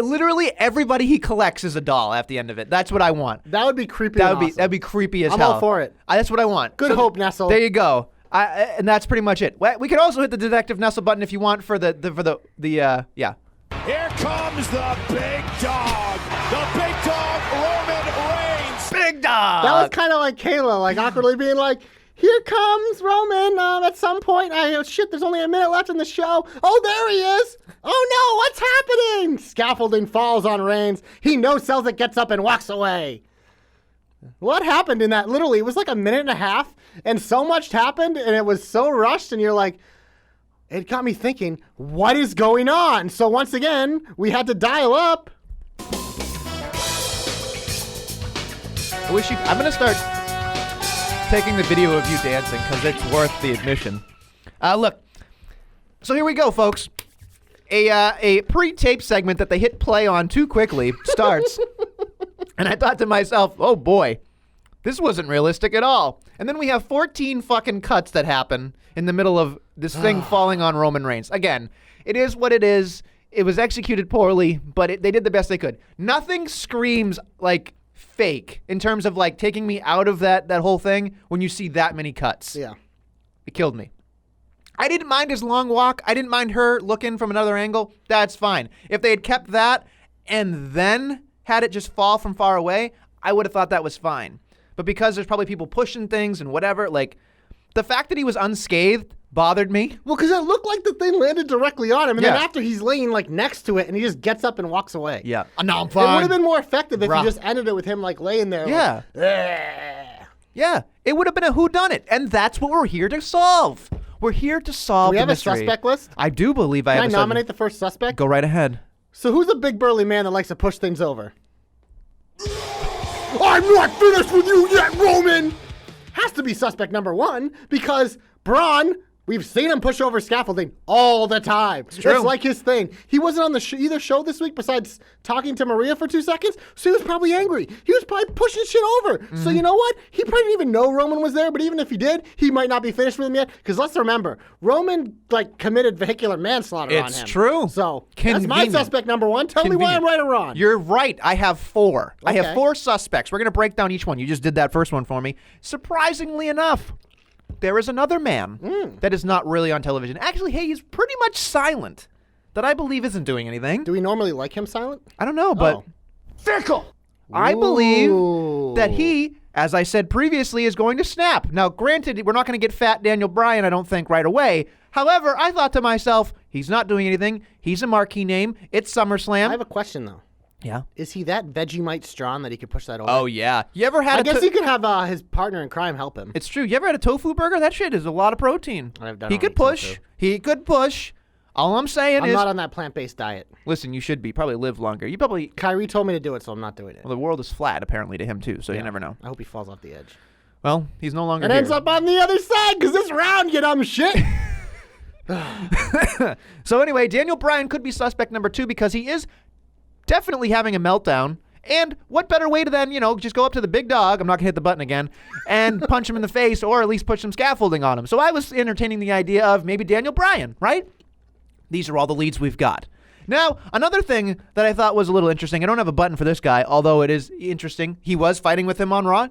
literally everybody he collects is a doll at the end of it. That's what I want. That would be creepy. That'd be creepy as I'm hell. all for it. That's what I want. Good hope, Nestle. There you go. And that's pretty much it. We can also hit the Detective Nestle button if you want for the yeah. Here comes the big dog. The big dog, Roman Reigns. Big dog. That was kind of like Kayla, like awkwardly being like, "Here comes Roman. At some point, there's only a minute left in the show. Oh, there he is. Oh no, what's happening?" Scaffolding falls on Reigns. He no-sells it, gets up and walks away. What happened in that? Literally, it was like a minute and a half, and so much happened, and it was so rushed, and you're like, it got me thinking, what is going on? So once again, we had to dial up. I wish you. I'm gonna start taking the video of you dancing because it's worth the admission. Look. So here we go, folks. A pre-tape segment that they hit play on too quickly starts, and I thought to myself, oh boy, this wasn't realistic at all. And then we have 14 fucking cuts that happen in the middle of this thing falling on Roman Reigns. Again, it is what it is. It was executed poorly, but they did the best they could. Nothing screams like fake in terms of like taking me out of that whole thing when you see that many cuts. Yeah. It killed me. I didn't mind his long walk. I didn't mind her looking from another angle. That's fine. If they had kept that and then had it just fall from far away, I would have thought that was fine. But because there's probably people pushing things and whatever, like the fact that he was unscathed bothered me. Well, because it looked like the thing landed directly on him, and Yeah. then after he's laying like next to it, and he just gets up and walks away. Yeah. No, I'm It fine. would have been more effective if Bruh. you just ended it with him like laying there. Yeah. Like, "Ugh." Yeah. It would have been a whodunit. And that's what we're here to solve. We're here to solve Do we the have a mystery. suspect list? I do believe I Can I have a nominate the first suspect? Go right ahead. So who's a big burly man that likes to push things over? I'm not finished with you yet, Roman! Has to be suspect number one, because Braun, we've seen him push over scaffolding all the time. It's true. like his thing. He wasn't on the either show this week besides talking to Maria for 2 seconds, so he was probably angry. He was probably pushing shit over. So you know what? He probably didn't even know Roman was there, but even if he did, he might not be finished with him yet, because let's remember, Roman committed vehicular manslaughter on him. It's true. So that's my Convenient. suspect number one. Tell me why I'm right or wrong. You're right. I have 4. I have Okay. 4 suspects. We're going to break down each one. You just did that first one for me. Surprisingly enough, there is another man that is not really on television. Actually, hey, he's pretty much silent. That I believe isn't doing anything. Do we normally like him silent? I don't know, but Oh. fickle. I believe Ooh. that he, as I said previously, is going to snap. Now, granted, we're not going to get fat Daniel Bryan, I don't think, right away. However, I thought to myself, he's not doing anything. He's a marquee name. It's SummerSlam. I have a question though. Yeah. Is he that Vegemite strong that he could push that over? Oh, yeah. You ever had I a guess to- he could have his partner in crime help him. It's true. You ever had a tofu burger? That shit is a lot of protein. I He don't could eat push. tofu. He could push. All I'm saying I'm is, not on that plant-based diet. listen, you should be. Probably live longer. You probably, Kyrie told me to do it, so I'm not doing it. well, the world is flat apparently to him too, so you never know. I hope he falls off the edge. Well, he's no longer And here. ends up on the other side, because this round, you dumb shit. So anyway, Daniel Bryan could be suspect number 2 because he is definitely having a meltdown. And what better way to then, just go up to the big dog, I'm not going to hit the button again, and punch him in the face or at least put some scaffolding on him. So I was entertaining the idea of maybe Daniel Bryan, right? These are all the leads we've got. Now, another thing that I thought was a little interesting, I don't have a button for this guy, although it is interesting. He was fighting with him on Raw.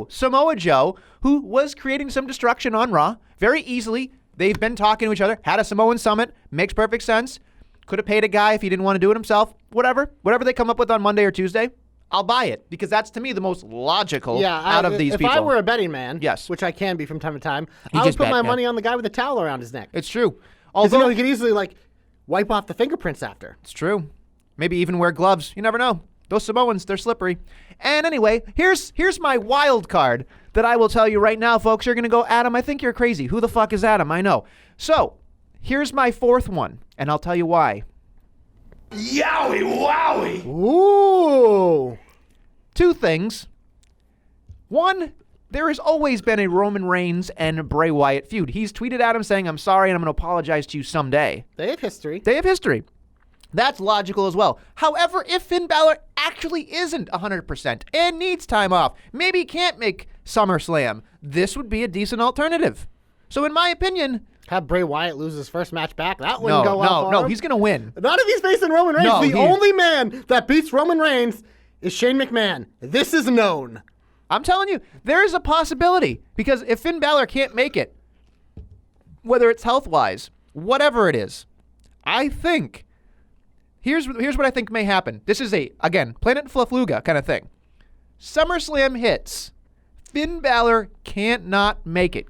Samoa Joe, who was creating some destruction on Raw very easily. They've been talking to each other, had a Samoan summit, makes perfect sense. Could have paid a guy if he didn't want to do it himself. Whatever they come up with on Monday or Tuesday, I'll buy it because that's to me the most logical out of these if people. I were a betting man, Yes. which I can be from time to time, You I would just put bet, my yeah. money on the guy with the towel around his neck. It's true. Because Although he could easily wipe off the fingerprints after. it's true. Maybe even wear gloves. You never know. Those Samoans, they're slippery. And anyway, here's my wild card that I will tell you right now, folks. You're going to go, Adam, I think you're crazy. Who the fuck is Adam? I know. So, here's my 4th one, and I'll tell you why. Yowie wowie! Ooh. 2 things. One, there has always been a Roman Reigns and Bray Wyatt feud. He's tweeted at him saying, I'm sorry and I'm going to apologize to you someday. They have history. They have history. That's logical as well. However, if Finn Balor actually isn't 100% and needs time off, maybe he can't make SummerSlam, this would be a decent alternative. So in my opinion, Have Bray Wyatt lose his first match back. That wouldn't go well for him. he's going to win. Not if he's facing Roman Reigns. No, The he- only man that beats Roman Reigns is Shane McMahon. This is known. I'm telling you, there is a possibility because if Finn Balor can't make it, whether it's health-wise, whatever it is, I think here's what I think may happen. This is again, Planet Flafluga kind of thing. SummerSlam hits. Finn Balor can't make it.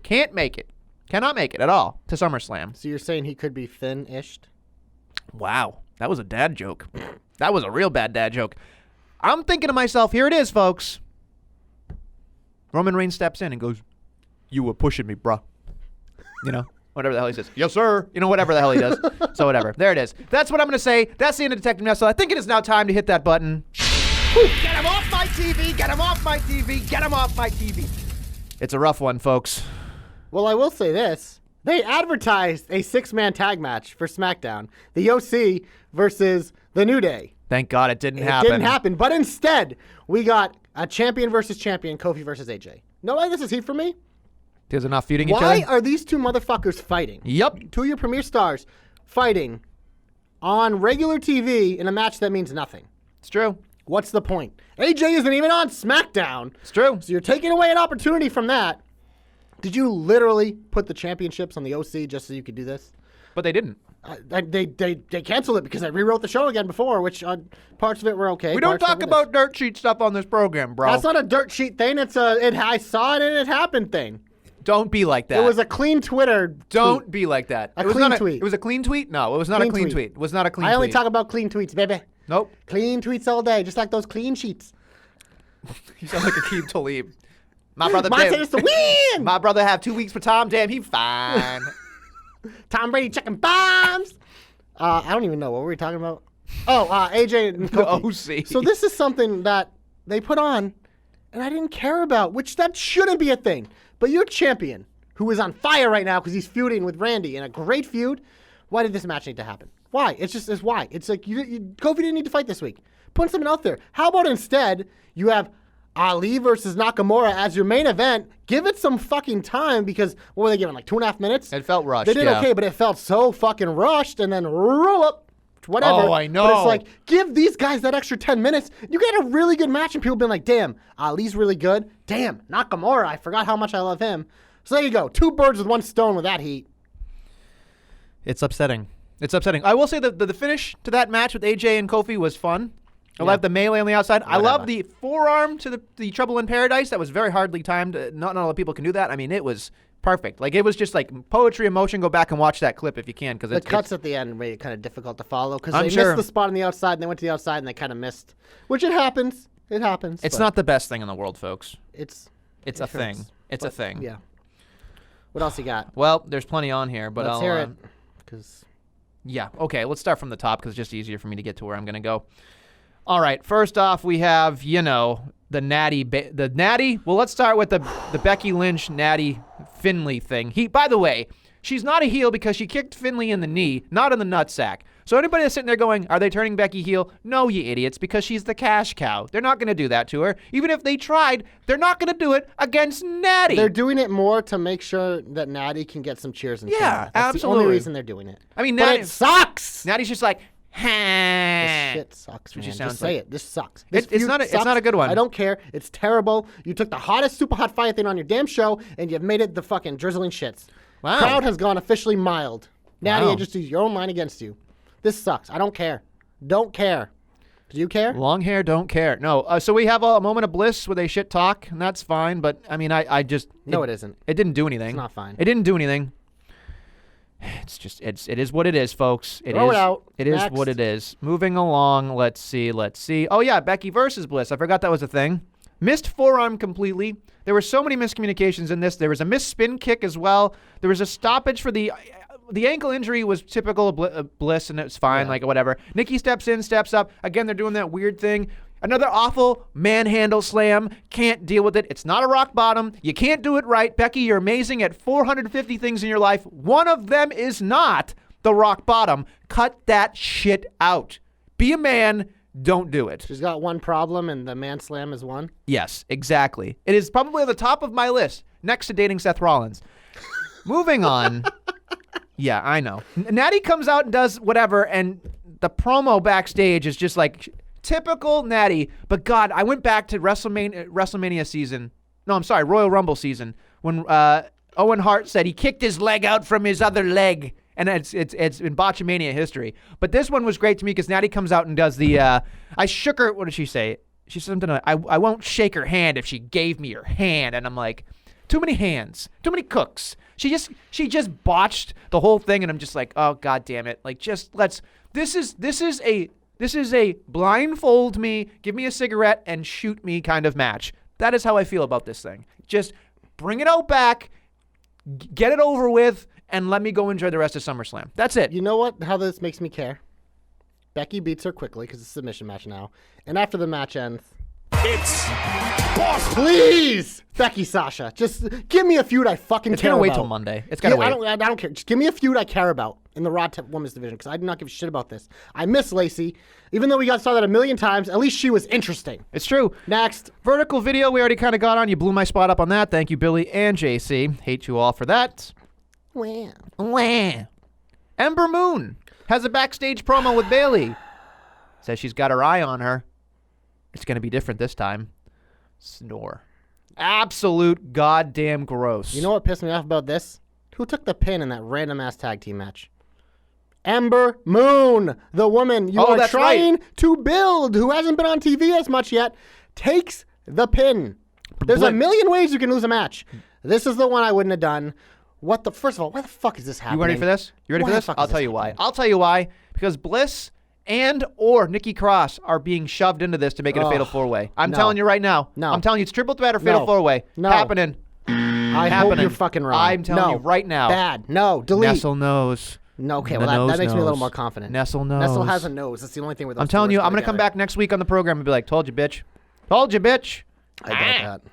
Cannot make it at all to SummerSlam. So you're saying he could be Finn-ish? Wow, that was a dad joke. That was a real bad dad joke. I'm thinking to myself, here it is, folks. Roman Reigns steps in and goes, "You were pushing me, bruh." You know, whatever the hell he says. Yes, sir. You know, whatever the hell he does. So whatever. There it is. That's what I'm going to say. That's the end of Detective Nestle. I think it is now time to hit that button. Whew. Get him off my TV. Get him off my TV. Get him off my TV. It's a rough one, folks. Well, I will say this. They advertised a 6-man tag match for SmackDown. The OC versus The New Day. Thank God it didn't It happen. didn't happen. But instead, we got a champion versus champion, Kofi versus AJ. No way this is heat for me. Because they're not feuding each other? Why are these two motherfuckers fighting? Yep. Two of your premier stars fighting on regular TV in a match that means nothing. It's true. What's the point? AJ isn't even on SmackDown. It's true. So you're taking away an opportunity from that. Did you literally put the championships on the OC just so you could do this? But they didn't. They canceled it because I rewrote the show again before, which parts of it were okay. We don't parts of talk it about dirt sheet stuff on this program, bro. That's not a dirt sheet thing. It's I saw it and it happened thing. Don't be like that. It was a clean Twitter. Don't tweet. be like that. A It was clean not tweet. It was a clean tweet? No, it was not Clean a clean tweet. tweet. It was not a clean tweet. I only talk about clean tweets, baby. Nope. Clean tweets all day, just like those clean sheets. You sound like Akeem Talib. My brother Mine Dave. says to win. My brother have 2 weeks for Tom. Damn, he fine. Tom Brady checking bombs. I don't even know what were we talking about. Oh, AJ and Kofi. The OC. So this is something that they put on, and I didn't care about, which that shouldn't be a thing. But your champion, who is on fire right now because he's feuding with Randy in a great feud, why did this match need to happen? Why? It's why. It's like Kofi didn't need to fight this week. Put something out there. How about instead you have Ali versus Nakamura as your main event? Give it some fucking time because what were they giving, like 2.5 minutes? It felt rushed, They did yeah. okay, but it felt so fucking rushed and then roll up. Whatever. Oh, I know. But it's like, give these guys that extra 10 minutes. You get a really good match and people being like, damn, Ali's really good. Damn, Nakamura, I forgot how much I love him. So there you go. 2 birds with 1 stone with that heat. It's upsetting. It's upsetting. I will say that the finish to that match with AJ and Kofi was fun. I love the melee on the outside. I love the forearm to the Trouble in Paradise. That was very hardly timed. Not a lot of people can do that. I mean, it was perfect. Like, it was just like poetry in motion. Go back and watch that clip if you can. Because The cuts at the end made it kind of difficult to follow because I'm they sure. missed the spot on the outside and they went to the outside and they kind of missed. Which it happens. It happens. It's but not the best thing in the world, folks. It's It's a thing. hurts. It's a thing. Yeah. What else you got? Well, there's plenty on here, but Let's I'll hear it. Because Yeah. Okay. Let's start from the top because it's just easier for me to get to where I'm going to go. All right. First off, we have, the Natty. Well, let's start with the Becky Lynch Natty Finley thing. By the way, she's not a heel because she kicked Finley in the knee, not in the nutsack. So anybody that's sitting there going, are they turning Becky heel? No, you idiots, because she's the cash cow. They're not going to do that to her. Even if they tried, they're not going to do it against Natty. they're doing it more to make sure that Natty can get some cheers and Yeah, fame. That's absolutely. the only reason they're doing it. I mean, But Natty it sucks. Natty's just like, This shit sucks, man. she Just sounds say like. it. This sucks. This It's feud not a- it's sucks. not a good one. I don't care. It's terrible. You took the hottest super hot fight thing on your damn show and you've made it the fucking drizzling shits. Wow. Crowd has gone officially mild. Natty, Wow. I just use your own line against you. This sucks. I don't care. Don't care. Do you care? Long hair, don't care. No. So we have a moment of bliss where they shit talk, and that's fine. But I mean, I just No, it isn't. It didn't do anything. It's not fine. It didn't do anything. It's just it is what it is, folks. Throw it out. It is Next. what it is. Moving along. Let's see. Oh yeah, Becky versus Bliss. I forgot that was a thing. Missed forearm completely. There were so many miscommunications in this. There was a missed spin kick as well. There was a stoppage for the ankle injury was typical of Bliss, and it's fine, like whatever. Nikki steps in, steps up. Again, they're doing that weird thing. Another awful manhandle slam. Can't deal with it. It's not a rock bottom. You can't do it right. Becky, you're amazing at 450 things in your life. One of them is not the rock bottom. Cut that shit out. Be a man. Don't do it. She's got one problem and the man slam is one. Yes, exactly. It is probably at the top of my list, next to dating Seth Rollins. Moving on. Yeah, I know. Natty comes out and does whatever, and the promo backstage is just like typical Natty. But God, I went back to WrestleMania season. No, I'm sorry, Royal Rumble season when Owen Hart said he kicked his leg out from his other leg, and it's in Botchamania history. But this one was great to me because Natty comes out and does the. I shook her. What did she say? She said something like, I won't shake her hand if she gave me her hand, and I'm like, too many hands, too many cooks. She just botched the whole thing, and I'm just like, oh God damn it! Like, this is a blindfold me, give me a cigarette and shoot me kind of match. That is how I feel about this thing. Just bring it out back, get it over with, and let me go enjoy the rest of SummerSlam. That's it. You know what? How this makes me care? Becky beats her quickly because it's a submission match now. And after the match ends, It's boss. please, Becky Sasha, just give me a feud I fucking It's care gonna about. wait till Monday. It's gotta wait. I don't care. Just give me a feud I care about in the Raw Women's Division because I do not give a shit about this. I miss Lacey. Even though we saw that a million times, at least she was interesting. It's true. Next. Vertical video, we already kind of got on. You blew my spot up on that. Thank you, Billy and JC. Hate you all for that. Wow. Wah. Ember Moon has a backstage promo with Bailey. Says she's got her eye on her. It's going to be different this time. Snore. Absolute goddamn gross. You know what pissed me off about this? Who took the pin in that random ass tag team match? Ember Moon, the woman you are that's trying to build, who hasn't been on TV as much yet, takes the pin. There's a million ways you can lose a match. This is the one I wouldn't have done. First of all, why the fuck is this happening? You ready for this? You ready Why for the this? fuck I'll is tell this you why. happening? I'll tell you why. Because Bliss and or Nikki Cross are being shoved into this to make it a fatal four-way. I'm no. telling you right now. No. I'm telling you it's triple threat or fatal No. four-way. No. Happening. I hope happening. you're fucking wrong. I'm telling you right now. Bad. No. Delete. Nestle knows. No, okay, The well, that nose makes me a little knows. more confident. Nestle knows. Nestle has a nose. That's the only thing with those I'm telling two you, words I'm going to come together. back next week on the program and be like, told you, bitch. Told you, bitch. I doubt that.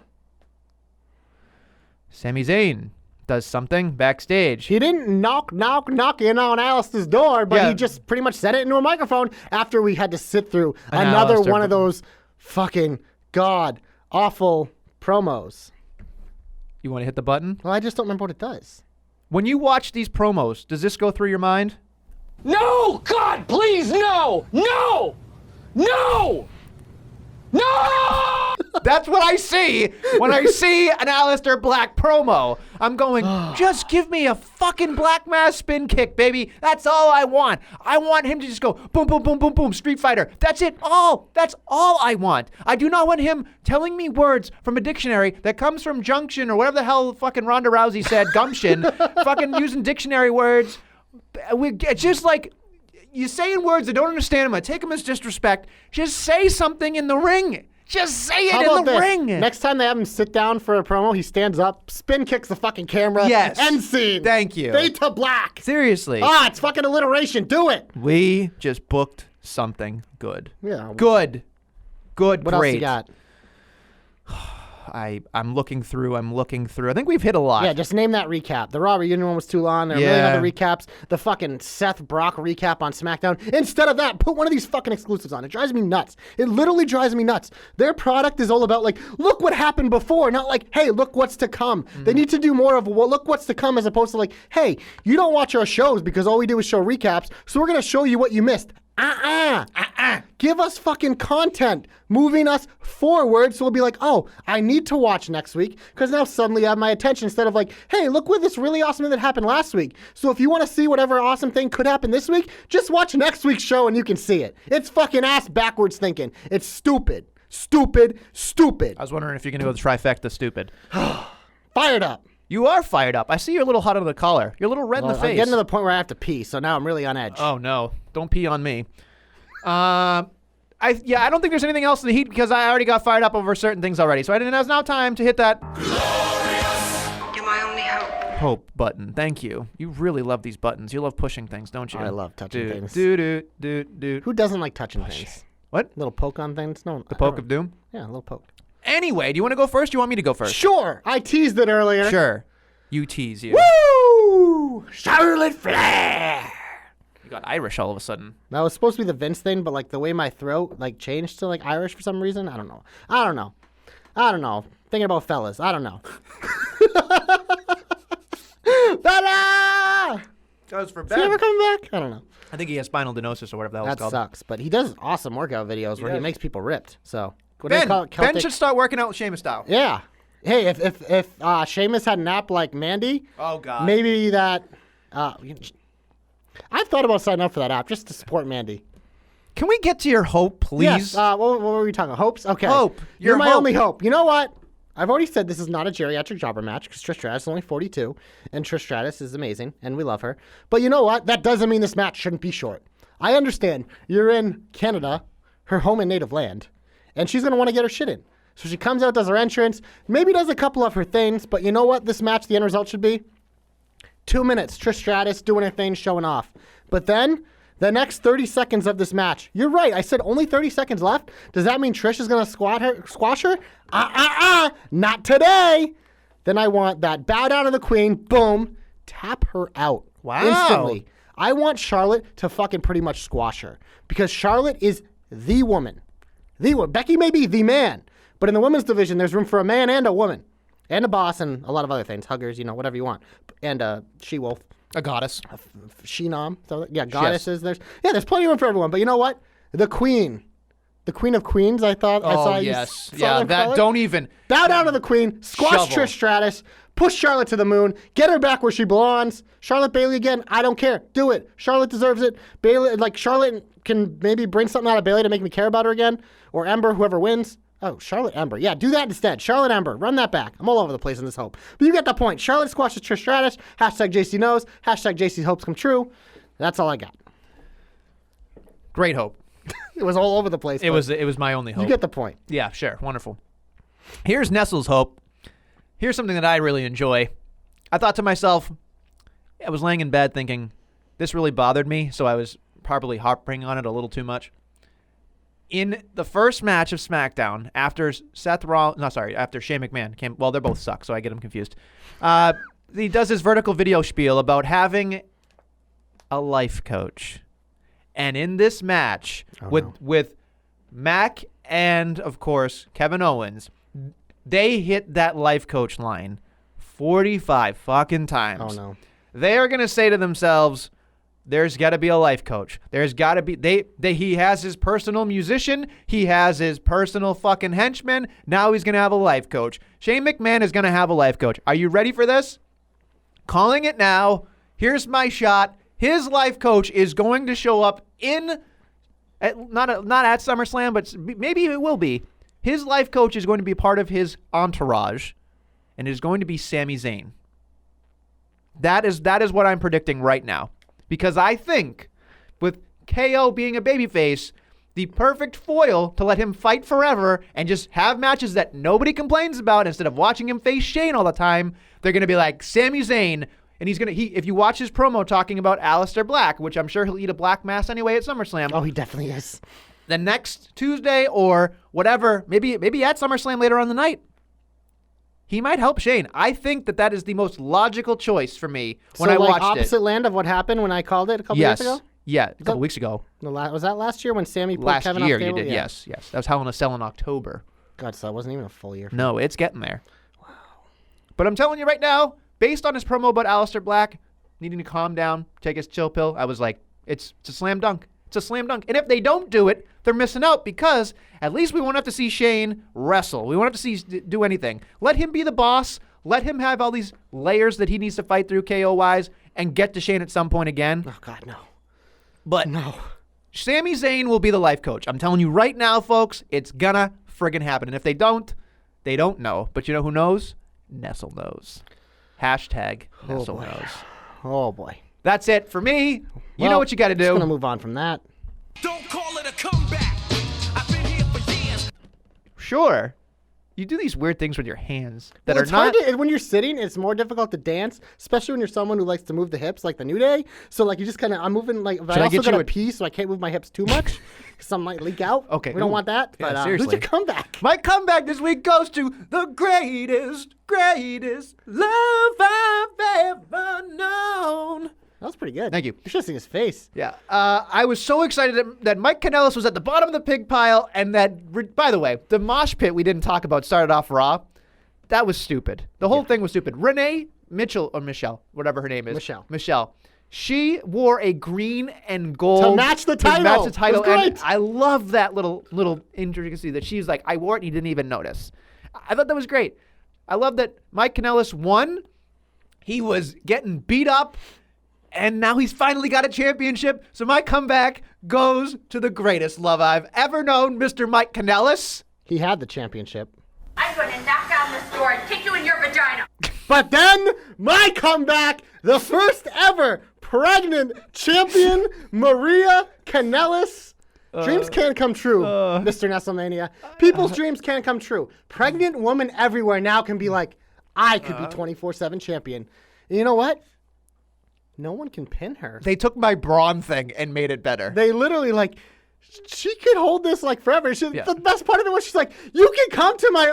Sami Zayn does something backstage. He didn't knock in on Alistair's door, but Yeah. he just pretty much said it into a microphone after we had to sit through An another Alistair one of those fucking awful promos. You want to hit the button? Well, I just don't remember what it does. When you watch these promos, does this go through your mind? No! God, please, no! No! No! No! That's what I see when I see an Aleister Black promo. I'm going, just give me a fucking Black Mass spin kick, baby. That's all I want. I want him to just go boom, boom, boom, boom, boom, Street Fighter. That's it. That's all I want. I do not want him telling me words from a dictionary that comes from Junction or whatever the hell fucking Ronda Rousey said, gumption, fucking using dictionary words. It's just like, you're saying words I don't understand them. I take them as disrespect. Just say something in the ring. Just say it How in about the this? ring. Next time they have him sit down for a promo, he stands up, spin kicks the fucking camera. Yes. End scene. Thank you. Fade to black. Seriously. It's fucking alliteration. Do it. We just booked something good. Yeah. Good. Good, What great. else you got? I'm looking through. I think we've hit a lot. Yeah, just name that recap. The Raw reunion one was too long. There are a million Yeah. other recaps. The fucking Seth Brock recap on SmackDown. Instead of that, put one of these fucking exclusives on. It drives me nuts. It literally drives me nuts. Their product is all about like, look what happened before, not like, hey, look what's to come. They need to do more of, well, look what's to come, as opposed to like, hey, you don't watch our shows because all we do is show recaps, so we're gonna show you what you missed. Give us fucking content, moving us forward, so we'll be like, oh, I need to watch next week because now suddenly I have my attention, instead of like, hey, look what this really awesome thing that happened last week. So if you want to see whatever awesome thing could happen this week, just watch next week's show and you can see it. It's fucking ass backwards thinking. It's stupid. Stupid. Stupid. I was wondering if you're going to go the trifecta stupid. Fired up. You are fired up. I see you're a little hot under the collar. You're a little red in the I'm face. getting to the point where I have to pee, so now I'm really on edge. Oh, no. Don't pee on me. I don't think there's anything else in the heat because I already got fired up over certain things already. So it's now time to hit that You're my only hope. hope button. Thank you. You really love these buttons. You love pushing things, don't you? I love touching do, things. Do. Who doesn't like touching things? What? Little poke on things? No. The poke of doom? Yeah, a little poke. Anyway, do you want to go first? Or do you want me to go first? Sure. I teased it earlier. Sure. You tease you. Woo! Charlotte Flair. You got Irish all of a sudden. That was supposed to be the Vince thing, but like the way my throat like changed to like Irish for some reason. I don't know. Thinking about fellas. I don't know. Bella! That was for Is he ever coming back? I don't know. I think he has spinal stenosis or whatever the hell it's That called. sucks. But he does awesome workout videos where he does. makes people ripped. So what do they Ben, call it? Ben Celtic- should start working out with Sheamus style. Yeah. Hey, if Sheamus had an app like Mandy, Oh, God. maybe that. I've thought about signing up for that app just to support Mandy. Can we get to your hope, please? Yes. What were we talking? Hopes? Okay. Hope. You're Your my hope. only hope. You know what? I've already said this is not a geriatric jobber match because Trish Stratus is only 42, and Trish Stratus is amazing, and we love her. But you know what? That doesn't mean this match shouldn't be short. I understand. You're in Canada, her home and native land, and she's going to want to get her shit in. So she comes out, does her entrance, maybe does a couple of her things, but you know what this match, the end result should be? 2 minutes, Trish Stratus doing her thing, showing off. But then, the next 30 seconds of this match, you're right, I said only 30 seconds left. Does that mean Trish is going to squash her? Not today. Then I want that bow down to the queen, boom, tap her out. Wow. Instantly. I want Charlotte to fucking pretty much squash her because Charlotte is the woman. The woman. Becky may be the man, but in the women's division, there's room for a man and a woman and a boss and a lot of other things, huggers, you know, whatever you want, and a she-wolf. A goddess. She-nom. So, yeah, goddesses. There's plenty of room for everyone. But you know what? The queen. The queen of queens, I thought. I saw yes. You saw Yeah, them that call it. don't even. Bow down to the queen. Squash Shovel. Trish Stratus. Push Charlotte to the moon. Get her back where she belongs. Charlotte Bayley again. I don't care. Do it. Charlotte deserves it. Bayley, like Charlotte can maybe bring something out of Bayley to make me care about her again. Or Ember, whoever wins. Oh, Charlotte Ember. Yeah, do that instead. Charlotte Ember. Run that back. I'm all over the place in this hope. But you get the point. Charlotte squashes Trish Stratus. Hashtag JC knows. Hashtag JC's hopes come true. That's all I got. Great hope. It was all over the place. It was my only hope. You get the point. Yeah, sure. Wonderful. Here's Nestle's hope. Here's something that I really enjoy. I thought to myself, I was laying in bed thinking, this really bothered me, so I was probably harping on it a little too much. In the first match of SmackDown, after after Shane McMahon came, well, they both suck, so I get them confused. He does his vertical video spiel about having a life coach. And in this match with Mac and, of course, Kevin Owens, they hit that life coach line 45 fucking times. Oh, no. They are going to say to themselves, there's got to be a life coach. There's got to be, he has his personal musician. He has his personal fucking henchman. Now he's going to have a life coach. Shane McMahon is going to have a life coach. Are you ready for this? Calling it now. Here's my shot. His life coach is going to show up not at SummerSlam, but maybe it will be. His life coach is going to be part of his entourage, and it is going to be Sami Zayn. That is what I'm predicting right now. Because I think, with KO being a babyface, the perfect foil to let him fight forever and just have matches that nobody complains about instead of watching him face Shane all the time, they're going to be like, Sami Zayn. And if you watch his promo talking about Aleister Black, which I'm sure he'll eat a black mass anyway at SummerSlam. Oh, he definitely is. The next Tuesday or whatever, maybe at SummerSlam later on the night, he might help Shane. I think that is the most logical choice for me when I watched it. Opposite land of what happened when I called it a couple years ago? Yeah, a couple weeks ago. Was that last year when Sammy put Kevin off Last year table? you did, Yeah. yes. That was Hell in a Cell in October. God, so that wasn't even a full year. No, it's getting there. Wow. But I'm telling you right now, based on his promo about Aleister Black needing to calm down, take his chill pill, I was like, it's a slam dunk. It's a slam dunk. And if they don't do it, they're missing out because at least we won't have to see Shane wrestle. We won't have to see do anything. Let him be the boss. Let him have all these layers that he needs to fight through KO-wise and get to Shane at some point again. Oh, God, no. But no. Sami Zayn will be the life coach. I'm telling you right now, folks, it's gonna friggin' happen. And if they don't, they don't know. But you know who knows? Nestle knows. Hashtag Nestle knows. Oh, boy. That's it for me. You know what you got to do. I'm going to move on from that. Don't call it a comeback. I've been here for years. Sure. You do these weird things with your hands that Well, are it's not. hard to, when you're sitting, it's more difficult to dance, especially when you're someone who likes to move the hips, like the New Day. So, like, you just kind of, I'm moving, like, but I I also get got you to a- pee, so I can't move my hips too much, because some might leak out. Okay. We don't Ooh. want that. Yeah, But, seriously. who's your comeback? My comeback this week goes to the greatest love I've ever known. That was pretty good. Thank you. You should have seen his face. Yeah. I was so excited that Mike Kanellis was at the bottom of the pig pile, and that, by the way, the mosh pit we didn't talk about started off Raw. That was stupid. The whole thing was stupid. Renee Mitchell, or Michelle, whatever her name is. Michelle. She wore a green and gold To match the title. It was And great. I love that little intricacy that she's like, I wore it and he didn't even notice. I thought that was great. I love that Mike Kanellis won. He was getting beat up, and now he's finally got a championship. So my comeback goes to the greatest love I've ever known, Mr. Mike Kanellis. He had the championship. I'm going to knock on this door and kick you in your vagina. But then, my comeback, the first ever pregnant champion, Maria Kanellis, Dreams can come true, Mr. Nestlemania. People's dreams can come true. Pregnant woman everywhere now can be like, I could be 24/7 champion. And you know what? No one can pin her. They took my brawn thing and made it better. They literally like, she could hold this like forever. The best part of it was she's like, you can come to my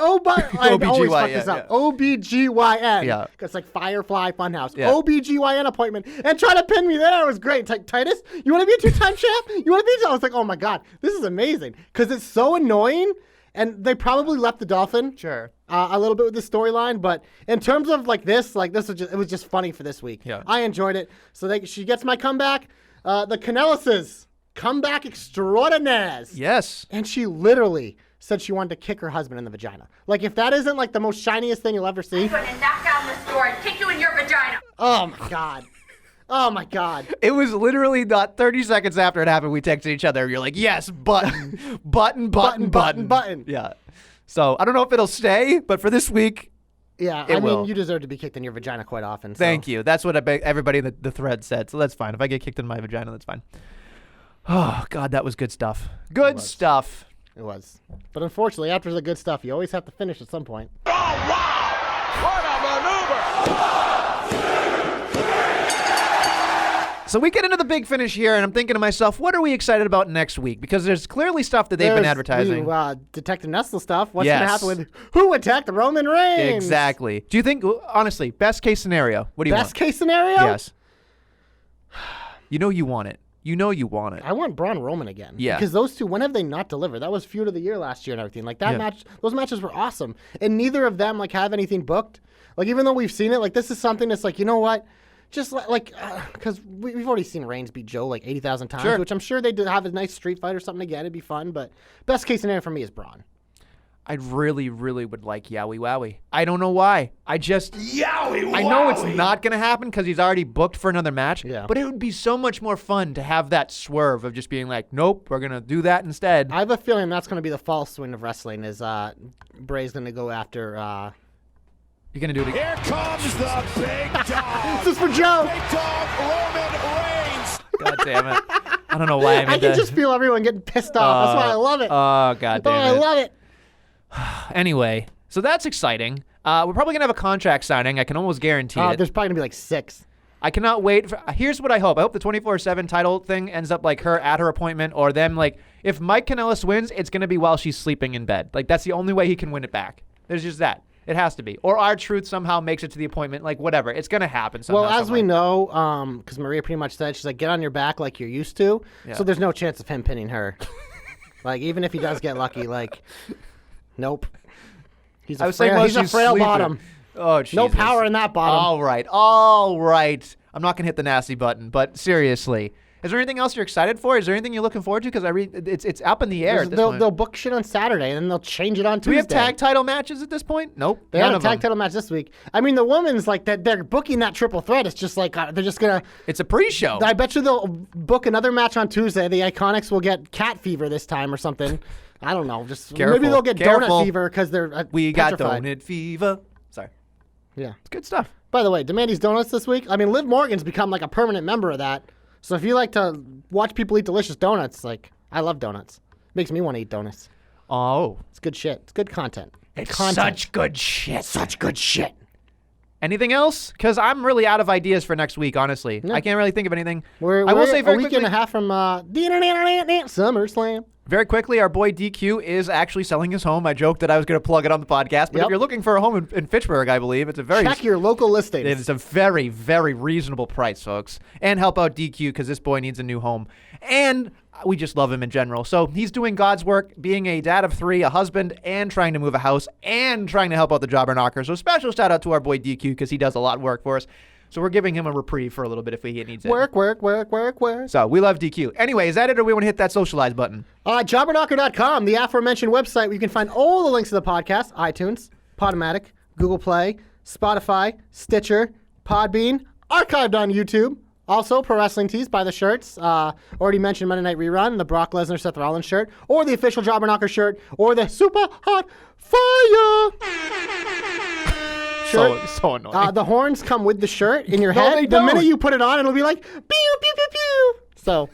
OBGYN. Yeah. It's like Firefly Funhouse. Yeah. OBGYN appointment. And try to pin me there. It was great. It's like, Titus, you want to be a 2-time champ? You want to be? I was like, oh my God, this is amazing. Because it's so annoying. And they probably left the Dolphin. Sure. A little bit with the storyline, but in terms of like this was just, it was just funny for this week. Yeah. I enjoyed it. So she gets my comeback. The Canellises, comeback extraordinaires. Yes. And she literally said she wanted to kick her husband in the vagina. Like, if that isn't like the most shiniest thing you'll ever see. I'm gonna knock down this door and kick you in your vagina. Oh my God. Oh my God. It was literally not 30 seconds after it happened, we texted each other. You're like, yes, button, button. Yeah. So I don't know if it'll stay, but for this week, yeah, it will. mean, you deserve to be kicked in your vagina quite often. So. Thank you. That's what everybody in the thread said. So that's fine. If I get kicked in my vagina, that's fine. Oh, God, that was good stuff. Good stuff. It was. But unfortunately, after the good stuff, you always have to finish at some point. Oh, wow! What a maneuver! So we get into the big finish here, and I'm thinking to myself, what are we excited about next week? Because there's clearly stuff that they've been advertising. Detective Nestle stuff. What's Yes. going to happen with who attacked Roman Reigns? Exactly. Do you think, honestly, best case scenario, what do you want? Best case scenario? Yes. You know you want it. You know you want it. I want Braun Roman again. Yeah. Because those two, when have they not delivered? That was feud of the year last year and everything. Like that match, those matches were awesome. And neither of them like have anything booked. Like even though we've seen it, like this is something that's like, you know what? Just like, because we've already seen Reigns beat Joe like 80,000 times, Sure. which I'm sure they did have a nice street fight or something again. It'd be fun. But best case scenario for me is Braun. I really, really would like Yowie Wowie. I don't know why. I just... Yowie Wowie! I know it's not going to happen because he's already booked for another match. Yeah. But it would be so much more fun to have that swerve of just being like, nope, we're going to do that instead. I have a feeling that's going to be the false swing of wrestling is Bray's going to go after... You're going to do it again. Here comes the big dog. This is for Joe. Big dog Roman Reigns. God damn it. I don't know why I made I can that. just feel everyone getting pissed off. That's why I love it. Oh, God damn I it. love it. Anyway, so that's exciting. We're probably going to have a contract signing. I can almost guarantee it. There's probably going to be like 6. I cannot wait. Here's what I hope. I hope the 24/7 title thing ends up like her at her appointment or them like, if Mike Kanellis wins, it's going to be while she's sleeping in bed. Like, that's the only way he can win it back. There's just that. It has to be. Or R-Truth somehow makes it to the appointment. Like, whatever. It's going to happen somehow. Well, as somewhere. we know, because Maria pretty much said, she's like, get on your back like you're used to. Yeah. So there's no chance of him pinning her. Like, even if he does get lucky, like, nope. He's a frail sleeping. bottom. Oh, Jesus. No power in that bottom. All right. I'm not going to hit the nasty button, but seriously. Is there anything else you're excited for? Is there anything you're looking forward to? Because it's up in the air at this point. They'll book shit on Saturday, and then they'll change it on Tuesday. Do we have tag title matches at this point? Nope. They had a tag title match this week. I mean, the women's like that. They're booking that triple threat. It's just like they're just gonna. It's a pre-show. I bet you they'll book another match on Tuesday. The Iconics will get cat fever this time or something. I don't know. Just Careful. maybe they'll get Careful. donut fever because they're We got petrified. donut fever. Sorry. Yeah. It's good stuff. By the way, Demandy's Donuts this week. I mean, Liv Morgan's become like a permanent member of that. So if you like to watch people eat delicious donuts, like I love donuts. Makes me want to eat donuts. Oh. It's good shit. It's good content. It's content. such good shit. Such good shit. Anything else? Because I'm really out of ideas for next week, honestly. Yeah. I can't really think of anything. We're I will say a very week quickly, and a half from Summerslam. very quickly, our boy DQ is actually selling his home. I joked that I was going to plug it on the podcast, but if Yep. you're looking for a home in Fitchburg, I believe, it's a very... Check your local listings. It's a very, very reasonable price, folks. And help out DQ because this boy needs a new home. And we just love him in general. So he's doing God's work, being a dad of 3, a husband, and trying to move a house, and trying to help out the jobber knocker. So special shout out to our boy DQ because he does a lot of work for us. So we're giving him a reprieve for a little bit if he needs it. Work. So we love DQ. Anyway, is that it or we want to hit that socialize button? Jobberknocker.com, the aforementioned website where you can find all the links to the podcast, iTunes, Podomatic, Google Play, Spotify, Stitcher, Podbean, archived on YouTube. Also, Pro Wrestling Tees, buy the shirts. Already mentioned Monday Night Rerun, the Brock Lesnar, Seth Rollins shirt, or the official Jobber Knocker shirt, or the Super Hot Fire shirt. So annoying. The horns come with the shirt in your No, head. they The minute don't. you put it on, it'll be like, pew, pew, pew, pew. So,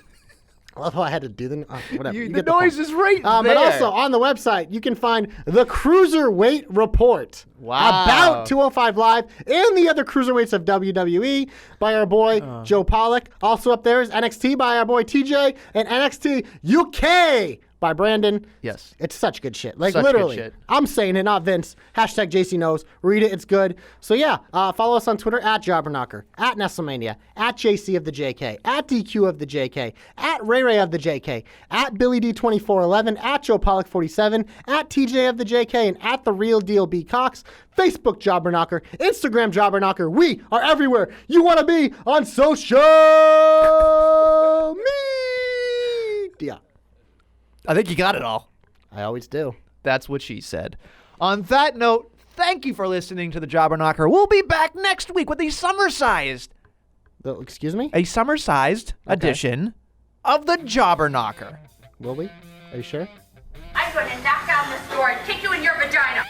I love how I had to do the whatever. You the get noise point. is right there. But also on the website, you can find the Cruiserweight Report. Wow. About 205 Live and the other cruiserweights of WWE by our boy Joe Pollock. Also up there is NXT by our boy TJ and NXT UK by Brandon. Yes. It's such good shit. Like, Such good literally. shit. I'm saying it, not Vince. Hashtag JC knows. Read it. It's good. So, yeah. Follow us on Twitter at Jobberknocker, at Nestlemania, at JC of the JK, at DQ of the JK, at Ray Ray of the JK, at Billy D2411, at Joe Pollock 47, at TJ of the JK, and at The Real Deal B Cox. Facebook Jobberknocker, Instagram Jobberknocker. We are everywhere you want to be on social media. I think you got it all. I always do. That's what she said. On that note, thank you for listening to the Jobberknocker. We'll be back next week with a summer-sized Excuse me? edition of the Jobberknocker. Will we? Are you sure? I'm going to knock down this door and kick you in your vagina.